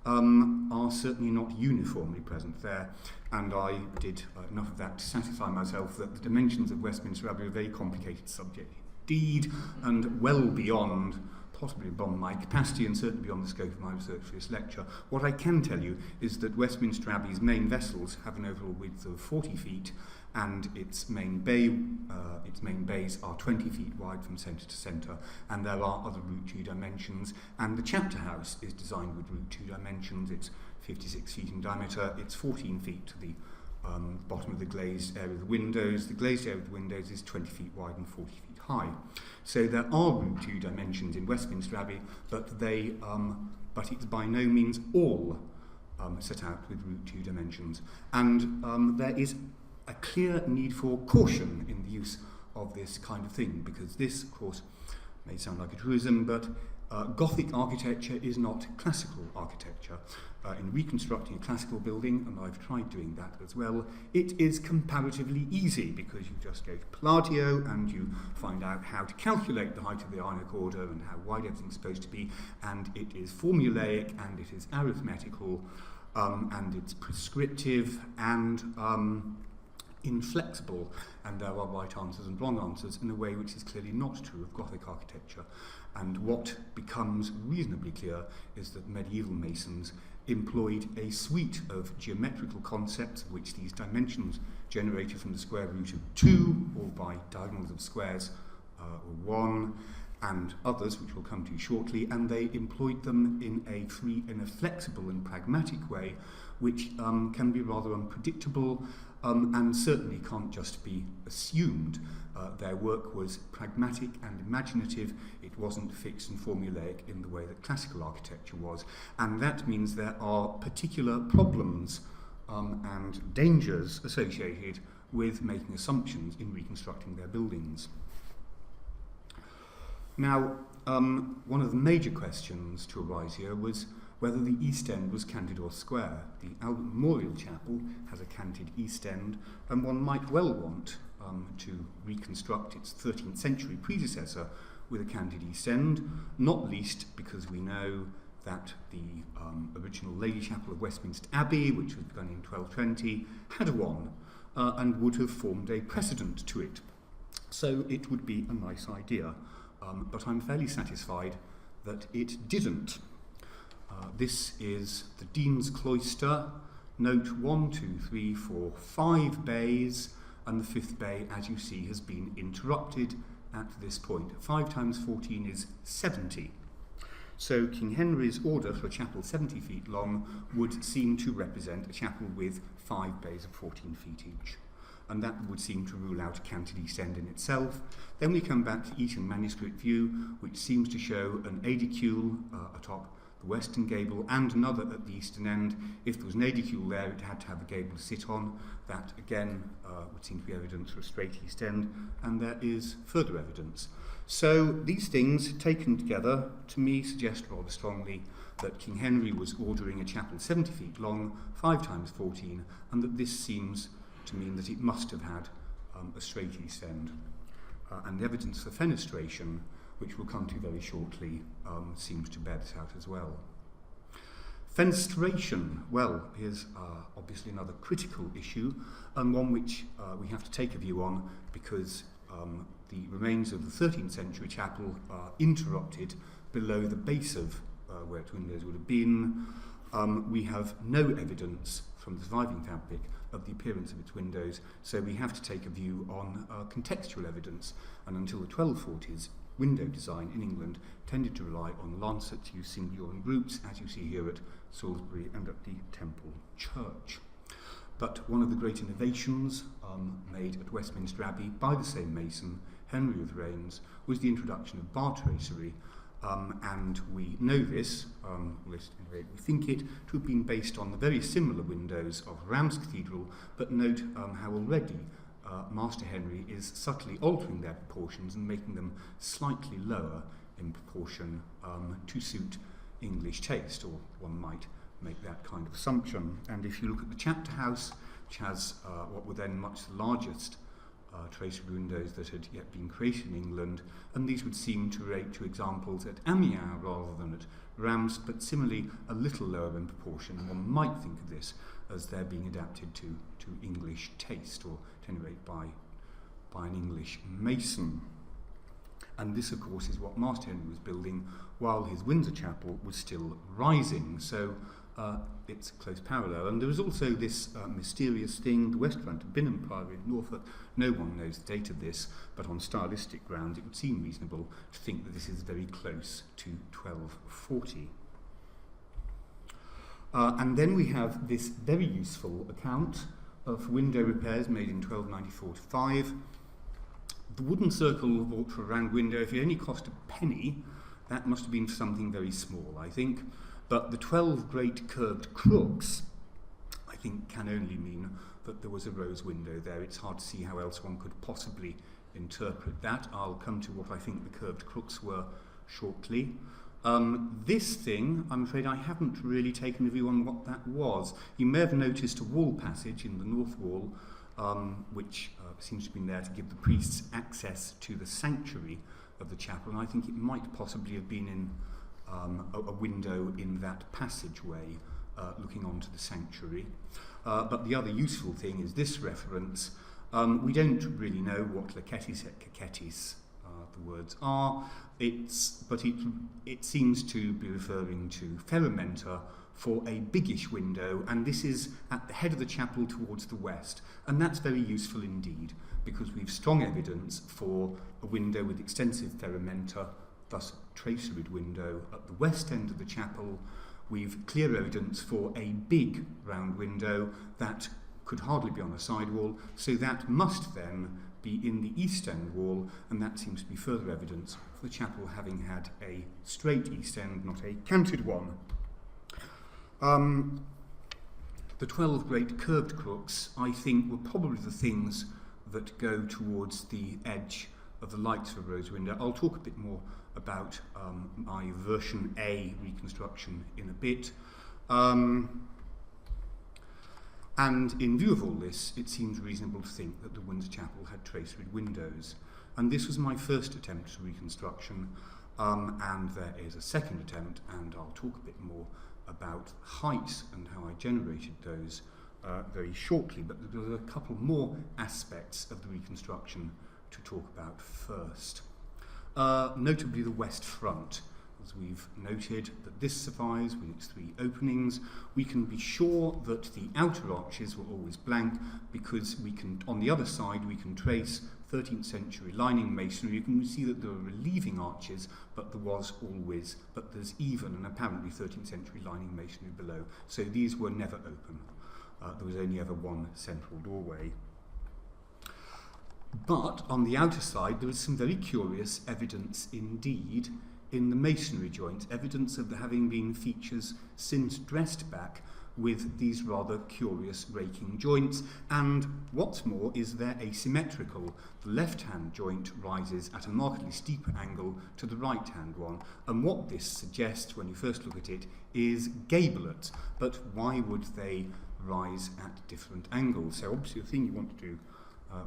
are certainly not uniformly present there. And I did enough of that to satisfy myself that the dimensions of Westminster Abbey are a very complicated subject indeed, and well beyond, possibly beyond my capacity and certainly beyond the scope of my research for this lecture. What I can tell you is that Westminster Abbey's main vessels have an overall width of 40 feet, and its main bays are 20 feet wide from centre to centre, and there are other root 2 dimensions, and the chapter house is designed with root 2 dimensions. It's 56 feet in diameter, it's 14 feet to the bottom of the glazed area of the windows. The glazed area of the windows is 20 feet wide and 40 feet high. So there are root 2 dimensions in Westminster Abbey, but it's by no means all set out with root 2 dimensions. And there is a clear need for caution in the use of this kind of thing, because this, of course, may sound like a truism, but Gothic architecture is not classical architecture. In reconstructing a classical building, and I've tried doing that as well, it is comparatively easy, because you just go to Palladio and you find out how to calculate the height of the Ionic order and how wide everything's supposed to be, and it is formulaic and it is arithmetical, and it's prescriptive and inflexible, and there are right answers and wrong answers in a way which is clearly not true of Gothic architecture. And what becomes reasonably clear is that medieval masons employed a suite of geometrical concepts, of which these dimensions generated from the square root of 2, or by diagonals of squares, or 1, and others, which we'll come to shortly, and they employed them in a flexible and pragmatic way, which can be rather unpredictable, and certainly can't just be assumed. Their work was pragmatic and imaginative. It wasn't fixed and formulaic in the way that classical architecture was. And that means there are particular problems and dangers associated with making assumptions in reconstructing their buildings. Now, one of the major questions to arise here was whether the east end was canted or square. The Albert Memorial Chapel has a canted east end, and one might well want to reconstruct its 13th century predecessor with a canted east end, not least because we know that the original Lady Chapel of Westminster Abbey, which was begun in 1220, had one and would have formed a precedent to it. So it would be a nice idea, but I'm fairly satisfied that it didn't. This is the Dean's Cloister. Note 1, 2, 3, 4, 5 bays, and the 5th bay, as you see, has been interrupted at this point. 5 times 14 is 70. So King Henry's order for a chapel 70 feet long would seem to represent a chapel with 5 bays of 14 feet each. And that would seem to rule out a canted east end in itself. Then we come back to Eton manuscript view, which seems to show an aedicule atop the western gable and another at the eastern end. If there was an aedicule there, it had to have a gable to sit on. That, again, would seem to be evidence for a straight east end, and there is further evidence. So these things, taken together, to me suggest rather strongly that King Henry was ordering a chapel 70 feet long, 5 times 14, and that this seems to mean that it must have had a straight east end. And the evidence for fenestration, which we'll come to very shortly, seems to bear this out as well. Fenestration, well, is obviously another critical issue, and one which we have to take a view on because the remains of the 13th century chapel are interrupted below the base of where its windows would have been. We have no evidence from the surviving fabric of the appearance of its windows, so we have to take a view on contextual evidence, and until the 1240s, window design in England tended to rely on lancets used singly or in groups, as you see here at Salisbury and at the Temple Church. But one of the great innovations made at Westminster Abbey by the same mason, Henry of Rheims, was the introduction of bar tracery, and we know this, we think it to have been based on the very similar windows of Rheims Cathedral, but note how already Master Henry is subtly altering their proportions and making them slightly lower in proportion to suit English taste, or one might make that kind of assumption. And if you look at the chapter house, which has what were then much the largest tracery windows that had yet been created in England, and these would seem to relate to examples at Amiens rather than at Rheims, but similarly a little lower in proportion. One might think of this as they're being adapted to English taste, or at any rate by an English mason. And this, of course, is what Master Henry was building while his Windsor chapel was still rising. So it's a close parallel. And there is also this mysterious thing, the west front of Binham Priory in Norfolk. No one knows the date of this, but on stylistic grounds it would seem reasonable to think that this is very close to 1240. And then we have this very useful account of window repairs made in 1294-5. The wooden circle bought for a round window, if it only cost a penny, that must have been something very small, I think. But the 12 great curved crooks, I think, can only mean that there was a rose window there. It's hard to see how else one could possibly interpret that. I'll come to what I think the curved crooks were shortly. This thing, I'm afraid I haven't really taken a view on what that was. You may have noticed a wall passage in the north wall, which seems to have been there to give the priests access to the sanctuary of the chapel, and I think it might possibly have been in a window in that passageway looking onto the sanctuary. But the other useful thing is this reference. We don't really know what lacetis et cacetis the words are, but it seems to be referring to ferramenta for a biggish window, and this is at the head of the chapel towards the west, and that's very useful indeed, because we've strong evidence for a window with extensive ferramenta, thus traceried window at the west end of the chapel. We've clear evidence for a big round window that could hardly be on a side wall, so that must then be in the east end wall, and that seems to be further evidence for the chapel having had a straight east end, not a canted one. The 12 great curved crooks, I think, were probably the things that go towards the edge of the lights of a rose window. I'll talk a bit more about my version A reconstruction in a bit. And in view of all this, it seems reasonable to think that the Windsor Chapel had traceried windows. And this was my first attempt at reconstruction, and there is a second attempt, and I'll talk a bit more about height and how I generated those very shortly. But there are a couple more aspects of the reconstruction to talk about first. Notably the west front. As we've noted that this survives with its 3 openings. We can be sure that the outer arches were always blank because we can, on the other side, we can trace 13th century lining masonry. You can see that there are relieving arches, but there's even an apparently 13th century lining masonry below. So these were never open. There was only ever one central doorway. But on the outer side, there is some very curious evidence indeed in the masonry joints, evidence of there having been features since dressed back with these rather curious raking joints, and what's more is they're asymmetrical. The left-hand joint rises at a markedly steeper angle to the right-hand one, and what this suggests when you first look at it is gablets. But why would they rise at different angles? So obviously the thing you want to do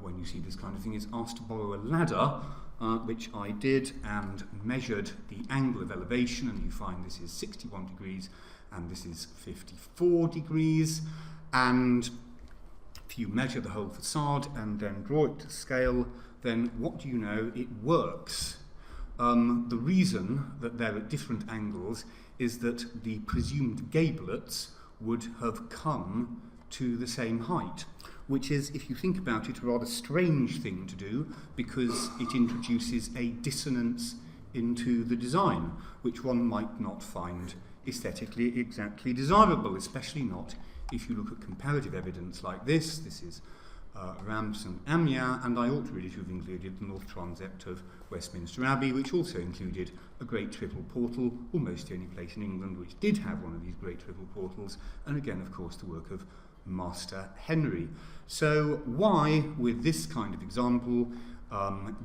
when you see this kind of thing is ask to borrow a ladder, which I did, and measured the angle of elevation, and you find this is 61 degrees and this is 54 degrees, and if you measure the whole facade and then draw it to scale, then what do you know? It works. The reason that they're at different angles is that the presumed gablets would have come to the same height, which is, if you think about it, a rather strange thing to do, because it introduces a dissonance into the design, which one might not find aesthetically exactly desirable, especially not if you look at comparative evidence like this. This is Ramsden and Amiens, and I ought really to have included the north transept of Westminster Abbey, which also included a great triple portal, almost the only place in England which did have one of these great triple portals, and again, of course, the work of Master Henry. So why, with this kind of example,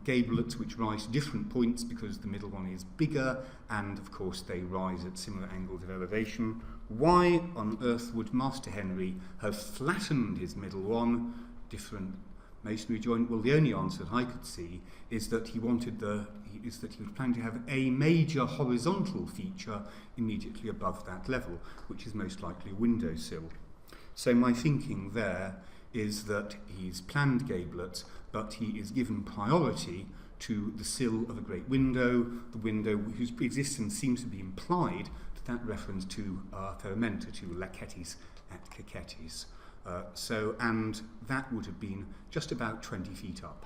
gablets which rise to different points because the middle one is bigger, and of course they rise at similar angles of elevation, why on earth would Master Henry have flattened his middle one? Different masonry joint? Well, the only answer that I could see is that he was planning to have a major horizontal feature immediately above that level, which is most likely a windowsill. So my thinking there is that he's planned gablets, but he is given priority to the sill of a great window, the window whose existence seems to be implied to that reference to Ferramenta, to Lachetis at Cachetis. And that would have been just about 20 feet up.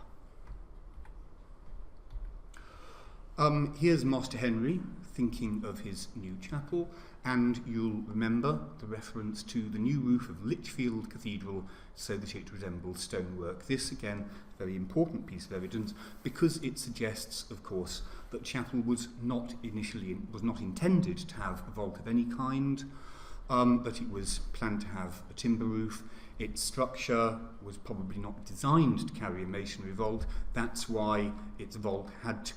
Here's Master Henry thinking of his new chapel, and you'll remember the reference to the new roof of Lichfield Cathedral so that it resembles stonework. This, again, very important piece of evidence, because it suggests, of course, that chapel was not intended to have a vault of any kind, that it was planned to have a timber roof. Its structure was probably not designed to carry a masonry vault. That's why its vault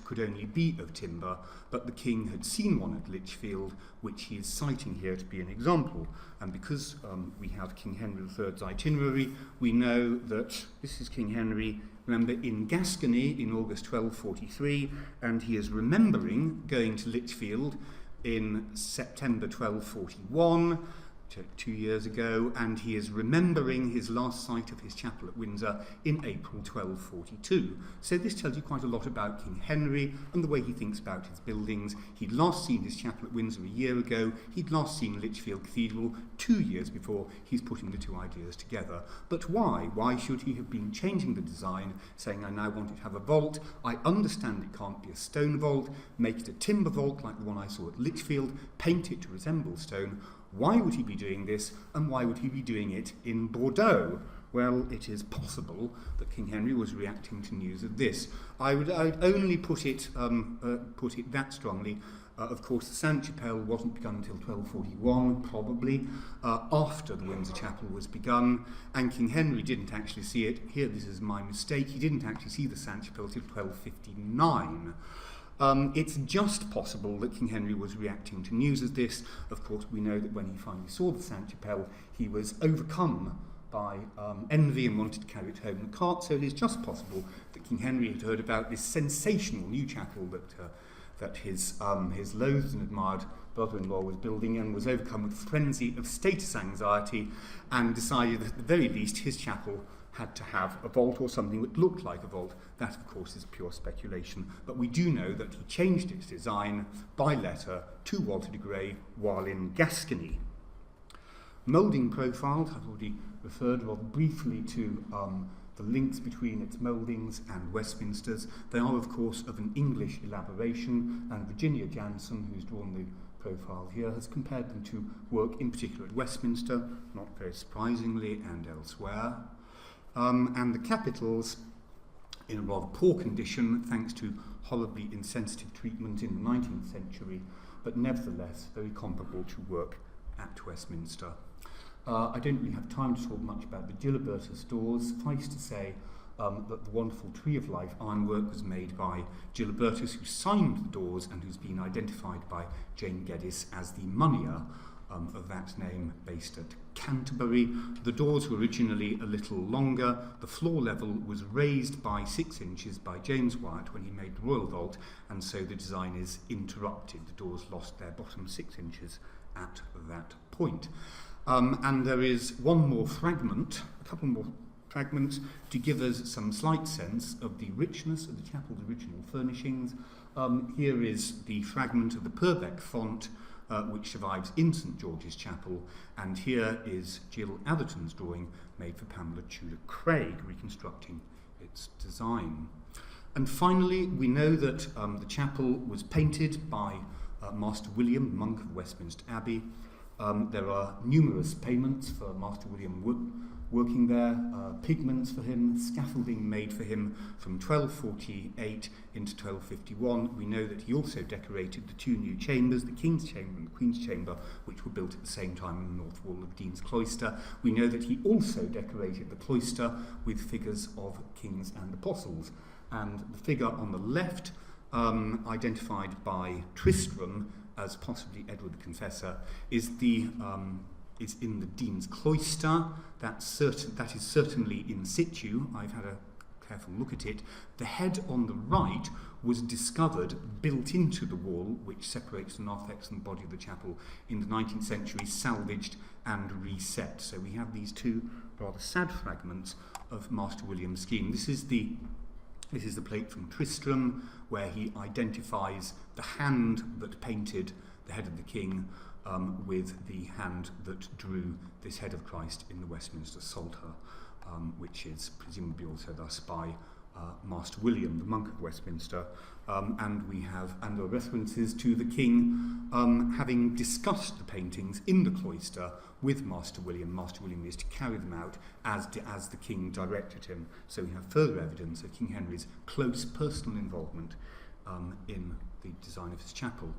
could only be of timber, but the king had seen one at Lichfield, which he is citing here to be an example. And because we have King Henry III's itinerary, we know that this is King Henry, remember, in Gascony in August 1243, and he is remembering going to Lichfield in September 1241, 2 years ago, and he is remembering his last sight of his chapel at Windsor in April 1242. So this tells you quite a lot about King Henry and the way he thinks about his buildings. He'd last seen his chapel at Windsor a year ago. He'd last seen Lichfield Cathedral 2 years before. He's putting the two ideas together. But why? Why should he have been changing the design, saying, I now want it to have a vault. I understand it can't be a stone vault. Make it a timber vault like the one I saw at Lichfield. Paint it to resemble stone. Why would he be doing this, and why would he be doing it in Bordeaux? Well, it is possible that King Henry was reacting to news of this. I'd only put it that strongly. Of course, the Sainte-Chapelle wasn't begun until 1241, probably, after the Windsor Chapel was begun, and King Henry didn't actually see it. Here, this is my mistake. He didn't actually see the Sainte-Chapelle till 1259. It's just possible that King Henry was reacting to news of this. Of course, we know that when he finally saw the Sainte-Chapelle, he was overcome by envy and wanted to carry it home in a cart. So it is just possible that King Henry had heard about this sensational new chapel that his loathed and admired brother-in-law was building, and was overcome with frenzy of status anxiety, and decided that at the very least his chapel had to have a vault or something that looked like a vault. That, of course, is pure speculation. But we do know that he changed its design by letter to Walter de Grey while in Gascony. Moulding profile, I've already referred rather briefly to the links between its mouldings and Westminster's. They are, of course, of an English elaboration, and Virginia Jansen, who's drawn the profile here, has compared them to work in particular at Westminster, not very surprisingly, and elsewhere. And the capitals, in a rather poor condition, thanks to horribly insensitive treatment in the 19th century, but nevertheless very comparable to work at Westminster. I don't really have time to talk much about the Gilibertus doors. Suffice to say that the wonderful Tree of Life ironwork was made by Gilibertus, who signed the doors and who's been identified by Jane Geddes as the moneyer of that name, based at Canterbury. The doors were originally a little longer. The floor level was raised by 6 inches by James Wyatt when he made the Royal Vault, and so the design is interrupted. The doors lost their bottom 6 inches at that point. And there is one more fragment, a couple more fragments, to give us some slight sense of the richness of the chapel's original furnishings. Here is the fragment of the Purbeck font, which survives in St George's Chapel, and here is Jill Atherton's drawing made for Pamela Tudor Craig, reconstructing its design. And finally, we know that the chapel was painted by Master William, monk of Westminster Abbey. There are numerous payments for Master William working there, pigments for him, scaffolding made for him from 1248 into 1251. We know that he also decorated the 2 new chambers, the King's Chamber and the Queen's Chamber, which were built at the same time in the north wall of Dean's Cloister. We know that he also decorated the cloister with figures of kings and apostles. And the figure on the left, identified by Tristram as possibly Edward the Confessor, is in the Dean's Cloister. That is certainly in situ. I've had a careful look at it. The head on the right was discovered built into the wall which separates the narthex and the body of the chapel in the 19th century, salvaged and reset. So we have these 2 rather sad fragments of Master William's scheme. This is the plate from Tristram, where he identifies the hand that painted the head of the king with the hand that drew this head of Christ in the Westminster Psalter, which is presumably also thus by Master William, the monk of Westminster. And there are references to the king having discussed the paintings in the cloister with Master William. Master William is to carry them out as the king directed him. So we have further evidence of King Henry's close personal involvement in the design of his chapel.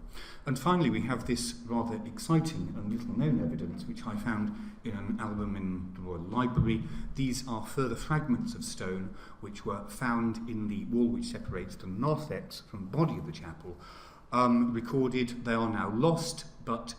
And finally, we have this rather exciting and little-known evidence, which I found in an album in the Royal Library. These are further fragments of stone which were found in the wall which separates the narthex from the body of the chapel. Recorded, they are now lost, but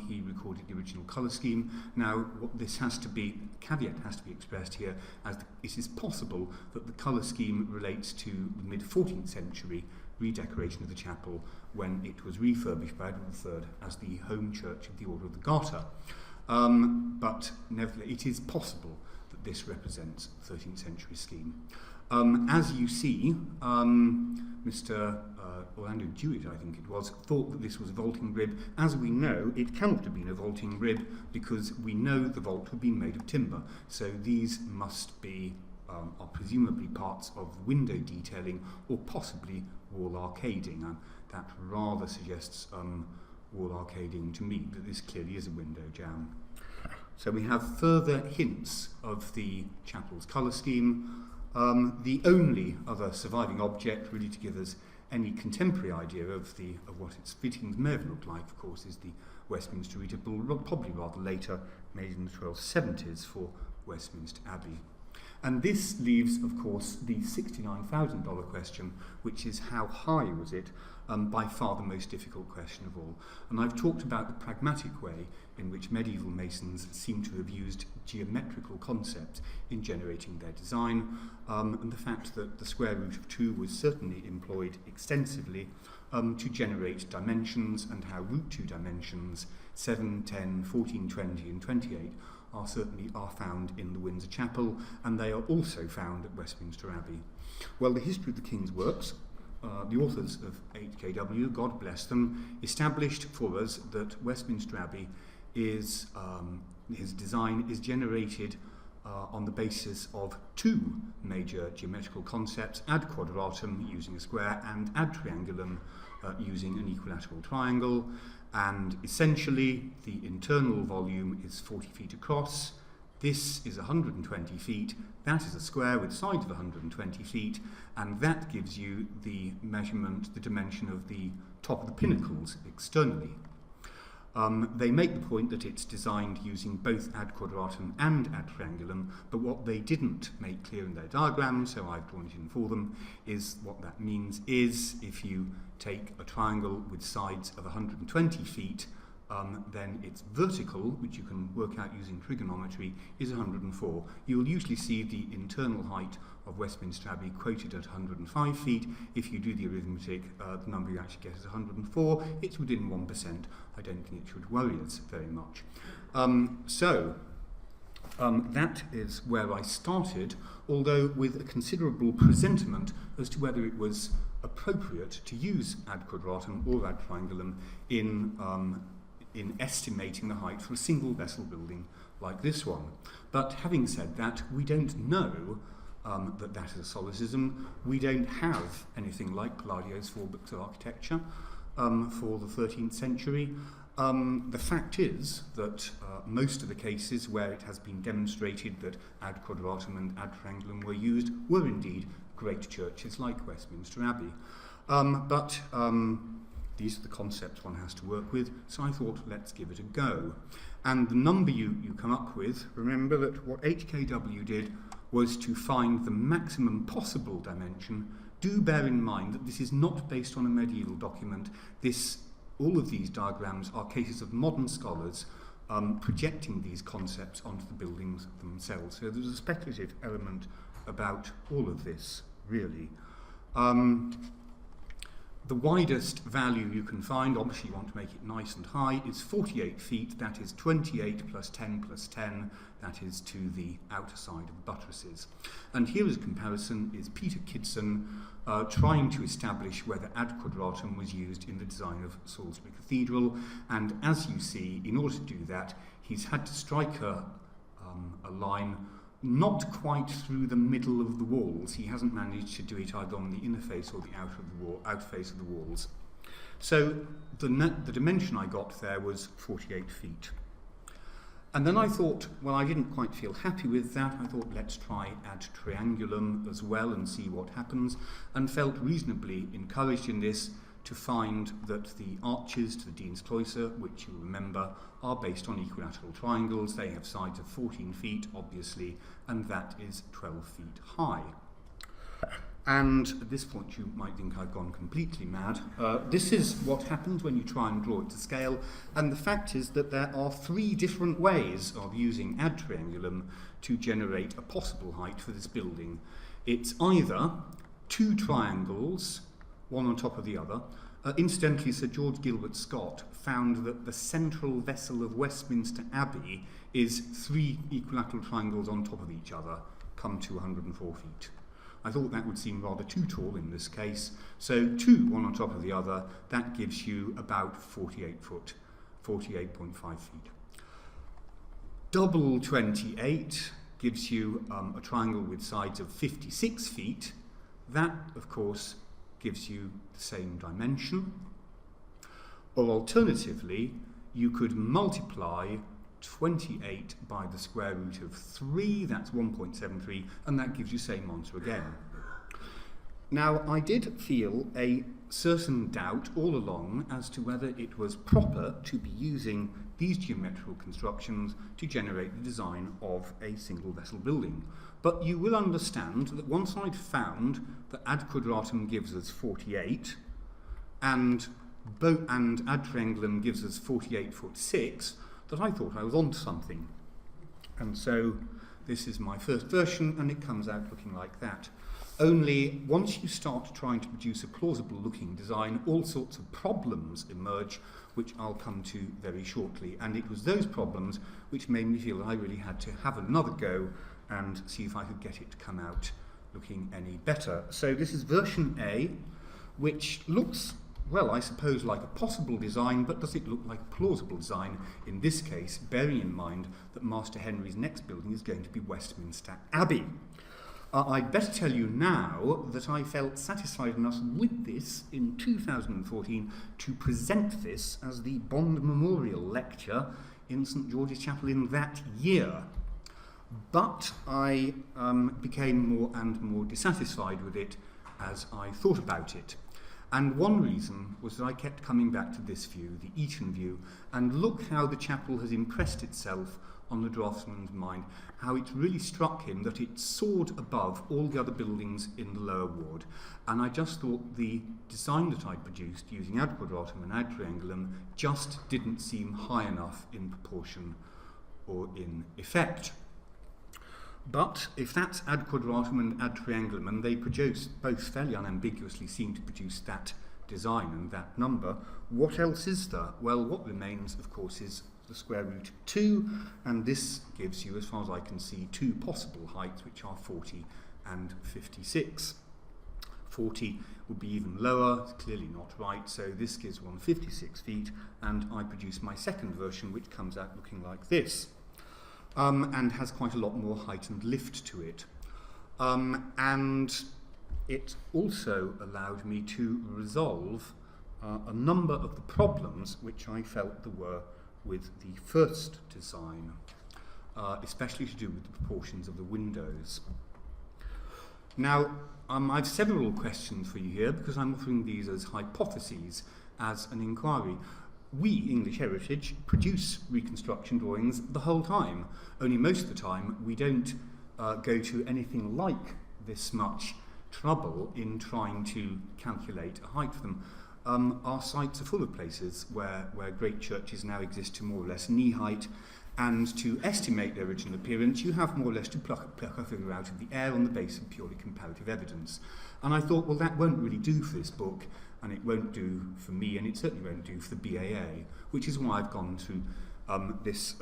he recorded the original colour scheme. Now, what this has to be, caveat has to be expressed here, as it is possible that the colour scheme relates to the mid-14th century redecoration of the chapel when it was refurbished by Edward III as the home church of the Order of the Garter. But nevertheless, it is possible that this represents the 13th century scheme. As you see, Mr. Orlando Jewett, I think it was, thought that this was a vaulting rib. As we know, it cannot have been a vaulting rib because we know the vault had been made of timber. So these must be, are presumably parts of window detailing or possibly wall arcading. And that rather suggests wall arcading to me, that this clearly is a window jamb. So we have further hints of the chapel's colour scheme. The only other surviving object really to give us any contemporary idea of what its fittings may have looked like, of course, is the Westminster Reader Bull, probably rather later, made in the 1270s for Westminster Abbey. And this leaves, of course, the $69,000 question, which is how high was it? By far the most difficult question of all. And I've talked about the pragmatic way in which medieval masons seem to have used geometrical concepts in generating their design, and the fact that the square root of 2 was certainly employed extensively to generate dimensions, and how root 2 dimensions 7, 10, 14, 20 and 28 are found in the Windsor Chapel, and they are also found at Westminster Abbey. Well, the history of the King's works, the authors of HKW, God bless them, established for us that Westminster Abbey is, his design is generated on the basis of 2 major geometrical concepts: ad quadratum, using a square, and ad triangulum, using an equilateral triangle. And essentially, the internal volume is 40 feet across. This is 120 feet. That is a square with sides of 120 feet, and that gives you the measurement, the dimension of the top of the pinnacles externally. They make the point that it's designed using both ad quadratum and ad triangulum, but what they didn't make clear in their diagram, so I've drawn it in for them, is what that means is if you take a triangle with sides of 120 feet, then its vertical, which you can work out using trigonometry, is 104. You'll usually see the internal height of Westminster Abbey quoted at 105 feet. If you do the arithmetic, the number you actually get is 104. It's within 1%. I don't think it should worry us very much. That is where I started, although with a considerable presentiment as to whether it was appropriate to use ad quadratum or ad triangulum in estimating the height for a single vessel building like this one. But having said that, we don't know that is a solecism. We don't have anything like Palladio's 4 books of architecture for the 13th century. The fact is that most of the cases where it has been demonstrated that ad quadratum and ad triangulum were used were indeed great churches like Westminster Abbey. These are the concepts one has to work with, so I thought, let's give it a go. And the number you come up with, remember that what HKW did was to find the maximum possible dimension. Do bear in mind that this is not based on a medieval document. All of these diagrams are cases of modern scholars projecting these concepts onto the buildings themselves. So there's a speculative element about all of this, really. The widest value you can find, obviously you want to make it nice and high, is 48 feet. That is 28 plus 10 plus 10. That is to the outer side of buttresses. And here as a comparison is Peter Kidson trying to establish whether ad quadratum was used in the design of Salisbury Cathedral. And as you see, in order to do that, he's had to strike a line not quite through the middle of the walls. He hasn't managed to do it either on the inner face or the outer face of the walls. So the dimension I got there was 48 feet. And then I thought, well, I didn't quite feel happy with that. I thought, let's try ad triangulum as well and see what happens, and felt reasonably encouraged in this to find that the arches to the Dean's Cloister, which you remember, are based on equilateral triangles. They have sides of 14 feet, obviously, and that is 12 feet high. And at this point you might think I've gone completely mad. This is what happens when you try and draw it to scale, and the fact is that there are 3 different ways of using ad triangulum to generate a possible height for this building. It's either 2 triangles, one on top of the other. Incidentally, Sir George Gilbert Scott found that the central vessel of Westminster Abbey is 3 equilateral triangles on top of each other, come to 104 feet. I thought that would seem rather too tall in this case, so 2, one on top of the other, that gives you about 48 foot, 48.5 feet. Double 28 gives you a triangle with sides of 56 feet. That, of course, gives you the same dimension. Or alternatively, you could multiply 28 by the square root of 3, that's 1.73, and that gives you the same answer again. Now, I did feel a certain doubt all along as to whether it was proper to be using these geometrical constructions to generate the design of a single vessel building. But you will understand that once I'd found that ad quadratum gives us 48 and ad triangulum gives us 48 foot 6, that I thought I was onto something. And so this is my first version, and it comes out looking like that. Only once you start trying to produce a plausible looking design, all sorts of problems emerge, which I'll come to very shortly. And it was those problems which made me feel that I really had to have another go and see if I could get it to come out looking any better. So this is version A, which looks, well, I suppose like a possible design, but does it look like a plausible design in this case, bearing in mind that Master Henry's next building is going to be Westminster Abbey? I'd better tell you now that I felt satisfied enough with this in 2014 to present this as the Bond Memorial Lecture in St George's Chapel in that year. But I became more and more dissatisfied with it as I thought about it. And one reason was that I kept coming back to this view, the Eton view, and look how the chapel has impressed itself on the draftsman's mind, how it really struck him that it soared above all the other buildings in the lower ward. And I just thought the design that I'd produced using ad quadratum and ad triangulum just didn't seem high enough in proportion or in effect. But if that's ad quadratum and ad triangulum, and they produce, both fairly unambiguously seem to produce that design and that number, what else is there? Well, what remains, of course, is the square root of 2, and this gives you, as far as I can see, two possible heights, which are 40 and 56. 40 would be even lower, it's clearly not right, so this gives one 56 feet, and I produce my second version, which comes out looking like this. And has quite a lot more height and lift to it. And it also allowed me to resolve a number of the problems which I felt there were with the first design, especially to do with the proportions of the windows. Now, I have several questions for you here because I'm offering these as hypotheses, as an inquiry. We, English Heritage, produce reconstruction drawings the whole time. Only most of the time we don't go to anything like this much trouble in trying to calculate a height for them. Our sites are full of places where great churches now exist to more or less knee height, and to estimate their original appearance you have more or less to pluck a figure out of the air on the basis of purely comparative evidence. And I thought, well, that won't really do for this book, and it won't do for me, and it certainly won't do for the BAA, which is why I've gone through these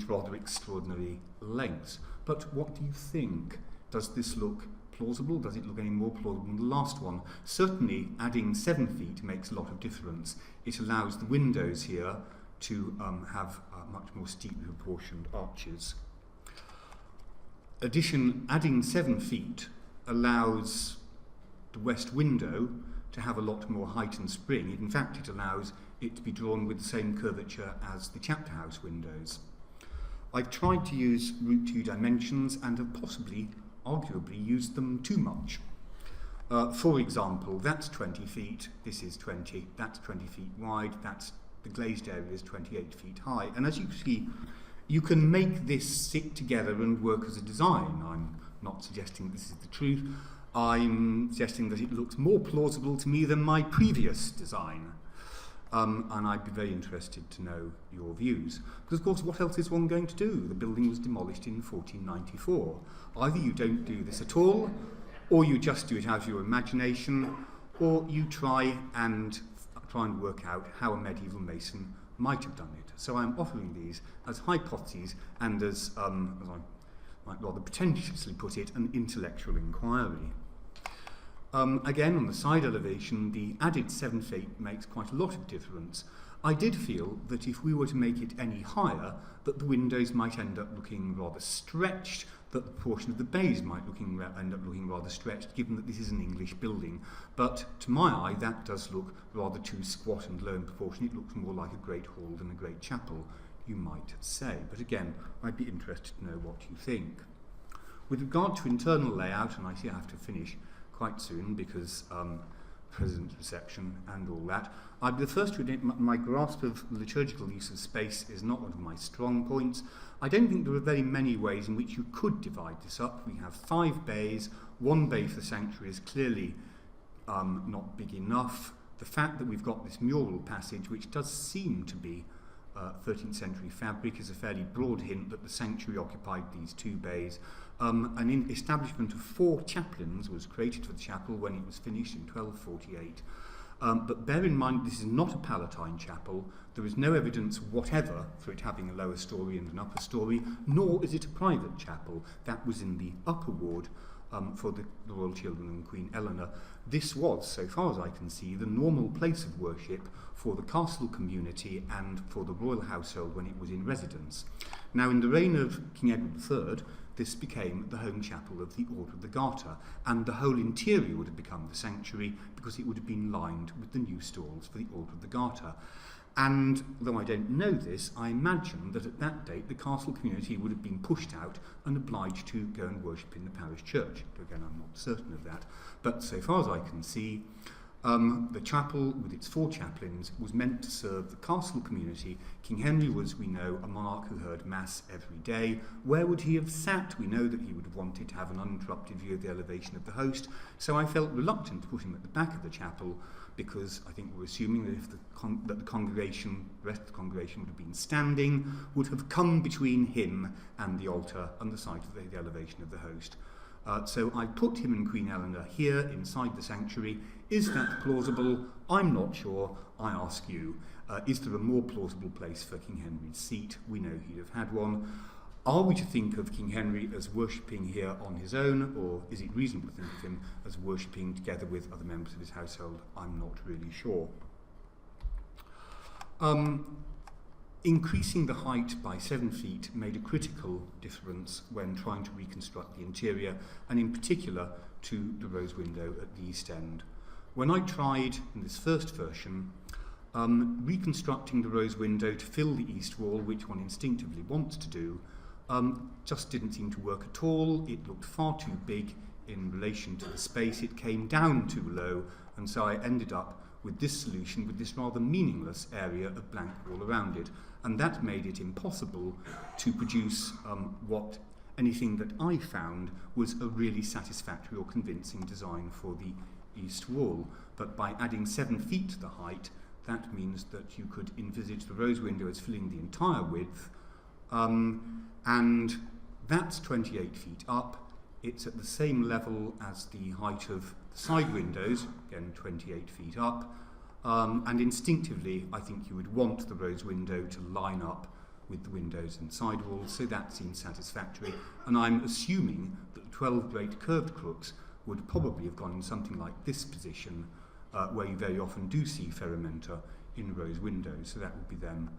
rather extraordinary lengths. But what do you think? Does this look plausible? Does it look any more plausible than the last one? Certainly, adding 7 feet makes a lot of difference. It allows the windows here to have much more steeply proportioned arches. Adding 7 feet allows the west window to have a lot more height and spring. In fact, it allows it to be drawn with the same curvature as the chapter house windows. I've tried to use root 2 dimensions and have possibly, arguably, used them too much. For example, that's 20 feet, this is 20, that's 20 feet wide, the glazed area is 28 feet high. And as you see, you can make this sit together and work as a design. I'm not suggesting this is the truth. I'm suggesting that it looks more plausible to me than my previous design. And I'd be very interested to know your views. Because, of course, what else is one going to do? The building was demolished in 1494. Either you don't do this at all, or you just do it out of your imagination, or you try and work out how a medieval mason might have done it. So I'm offering these as hypotheses and as I might rather pretentiously put it, an intellectual inquiry. Again, on the side elevation, the added 7 feet makes quite a lot of difference. I did feel that if we were to make it any higher, that the windows might end up looking rather stretched, that the proportion of the bays might end up looking rather stretched, given that this is an English building. But to my eye, that does look rather too squat and low in proportion. It looks more like a great hall than a great chapel, you might say. But again, I'd be interested to know what you think. With regard to internal layout, and I see I have to finish quite soon because President's reception and all that, I'd be the first to admit my grasp of liturgical use of space is not one of my strong points. I don't think there are very many ways in which you could divide this up. We have 5 bays. 1 bay for the sanctuary is clearly not big enough. The fact that we've got this mural passage, which does seem to be 13th century fabric, is a fairly broad hint that the sanctuary occupied these 2 bays. An establishment of 4 chaplains was created for the chapel when it was finished in 1248. But bear in mind, this is not a Palatine chapel. There is no evidence whatever for it having a lower story and an upper story, nor is it a private chapel. That was in the upper ward for the royal children and Queen Eleanor. This was, so far as I can see, the normal place of worship for the castle community and for the royal household when it was in residence. Now, in the reign of King Edward III, this became the home chapel of the Order of the Garter, and the whole interior would have become the sanctuary because it would have been lined with the new stalls for the Order of the Garter. And though I don't know this, I imagine that at that date the castle community would have been pushed out and obliged to go and worship in the parish church. Again, I'm not certain of that. But so far as I can see, The chapel, with its 4 chaplains, was meant to serve the castle community. King Henry was, we know, a monarch who heard Mass every day. Where would he have sat? We know that he would have wanted to have an uninterrupted view of the elevation of the host. So I felt reluctant to put him at the back of the chapel, because I think we're assuming that if the rest of the congregation would have been standing, would have come between him and the altar and the site of the elevation of the host. So I put him and Queen Eleanor here inside the sanctuary. Is that plausible? I'm not sure. I ask you. Is there a more plausible place for King Henry's seat? We know he'd have had one. Are we to think of King Henry as worshipping here on his own, or is it reasonable to think of him as worshipping together with other members of his household? I'm not really sure. Increasing the height by 7 feet made a critical difference when trying to reconstruct the interior, and in particular to the rose window at the east end. When I tried, in this first version, reconstructing the rose window to fill the east wall, which one instinctively wants to do, just didn't seem to work at all. It looked far too big in relation to the space. It came down too low, and so I ended up with this solution, with this rather meaningless area of blank wall around it. And that made it impossible to produce anything that I found was a really satisfactory or convincing design for the east wall. But by adding 7 feet to the height, that means that you could envisage the rose window as filling the entire width, and that's 28 feet up. It's at the same level as the height of the side windows, again 28 feet up, and instinctively I think you would want the rose window to line up with the windows and side walls, so that seems satisfactory. And I'm assuming that the 12 great curved crooks would probably have gone in something like this position, where you very often do see ferramenta in rose windows, so that would be them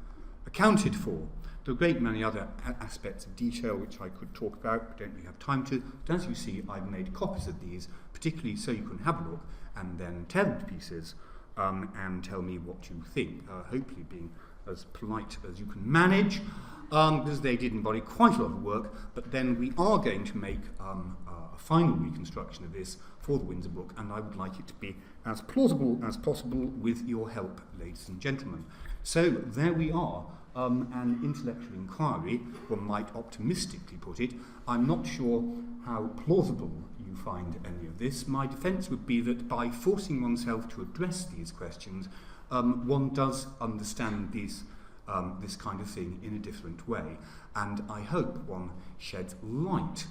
accounted for. There are a great many other aspects of detail which I could talk about, but don't really have time to. But as you see, I've made copies of these, particularly so you can have a look and then tear them to pieces and tell me what you think, hopefully being as polite as you can manage, because they did embody quite a lot of work. But then we are going to make a final reconstruction of this for the Windsor book, and I would like it to be as plausible as possible with your help, ladies and gentlemen. So there we are, an intellectual inquiry, one might optimistically put it. I'm not sure how plausible you find any of this. My defence would be that by forcing oneself to address these questions, one does understand this kind of thing in a different way, and I hope one sheds light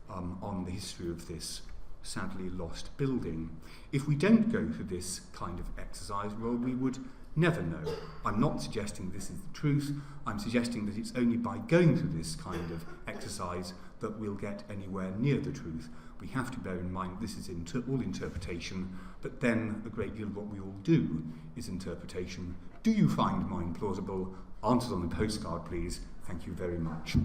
on the history of this sadly lost building. If we don't go through this kind of exercise, well, we would never know. I'm not suggesting this is the truth. I'm suggesting that it's only by going through this kind of exercise that we'll get anywhere near the truth. We have to bear in mind this is all interpretation, but then a great deal of what we all do is interpretation. Do you find mine plausible? Answers on the postcard, please. Thank you very much.